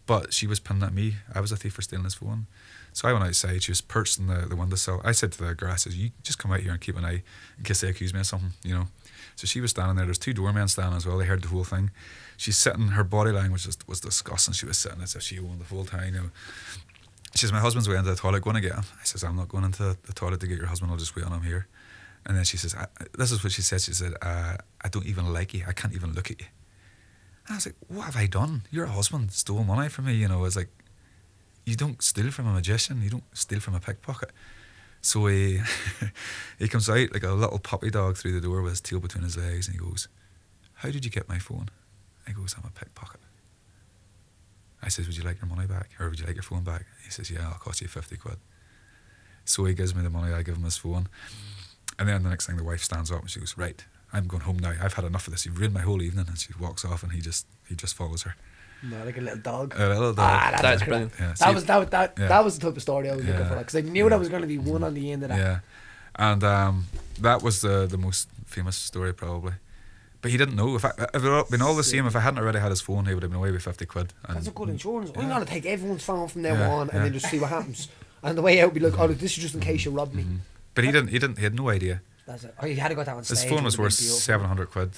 But she was pinning at me. I was a thief for stealing his phone. So I went outside. She was perched in the windowsill. I said to the girl, I said, "You just come out here and keep an eye in case they accuse me of something, you know." So she was standing there. There's 2 doormen standing as well. They heard the whole thing. She's sitting. Her body language was disgusting. She was sitting as if she owned the whole time. You know. She says, "My husband's way into the toilet. Going to get him." I says, "I'm not going into the toilet to get your husband. I'll just wait on him here." And then she says, this is what she said. She said, "I don't even like you. I can't even look at you." And I was like, "What have I done? Your husband stole money from me." You know, it's like, you don't steal from a magician. You don't steal from a pickpocket. So he comes out like a little puppy dog through the door with his tail between his legs, and he goes, "How did you get my phone?" I goes, "I'm a pickpocket." I says, "Would you like your money back? Or would you like your phone back?" He says, "Yeah, I'll cost you 50 quid. So he gives me the money, I give him his phone. And then the next thing, the wife stands up and she goes, "Right, I'm going home now. I've had enough of this. You've ruined my whole evening." And she walks off, and he just follows her. No, like a little dog. A little dog. That's brilliant. Yeah, That was the type of story I was looking for, because I knew there was going to be one on the end of that. Yeah, and that was the most famous story probably. But he didn't know. If it had been all the same, if I hadn't already had his phone, he would have been away with 50 quid. That's a good insurance. I'm going to take everyone's phone from now on and then just see what happens. And the way out would be like, "Oh, this is just in case you robbed me." But he had no idea. That's it. Oh, he had to go down on stage. His phone was worth 700 quid.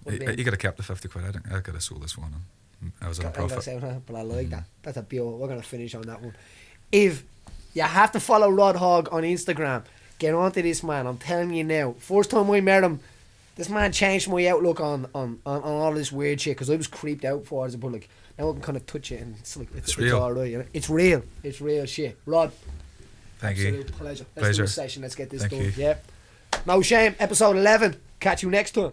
What He could have kept the 50 quid. I could have sold this phone, and I was on a profit. But I like that. That's a beautiful. We're going to finish on that one. If you have to follow Rodd Hogg on Instagram, get on to this man. I'm telling you now. First time I met him, this man changed my outlook on all this weird shit, because I was creeped out for as a public. Now I can kind of touch it, and it's real. all right. You know? It's real. It's real shit. Rodd, Thank absolute you. pleasure. Let's do Pleasure. a session. Let's get this Thank done. you. Yeah. No shame. Episode 11. Catch you next time.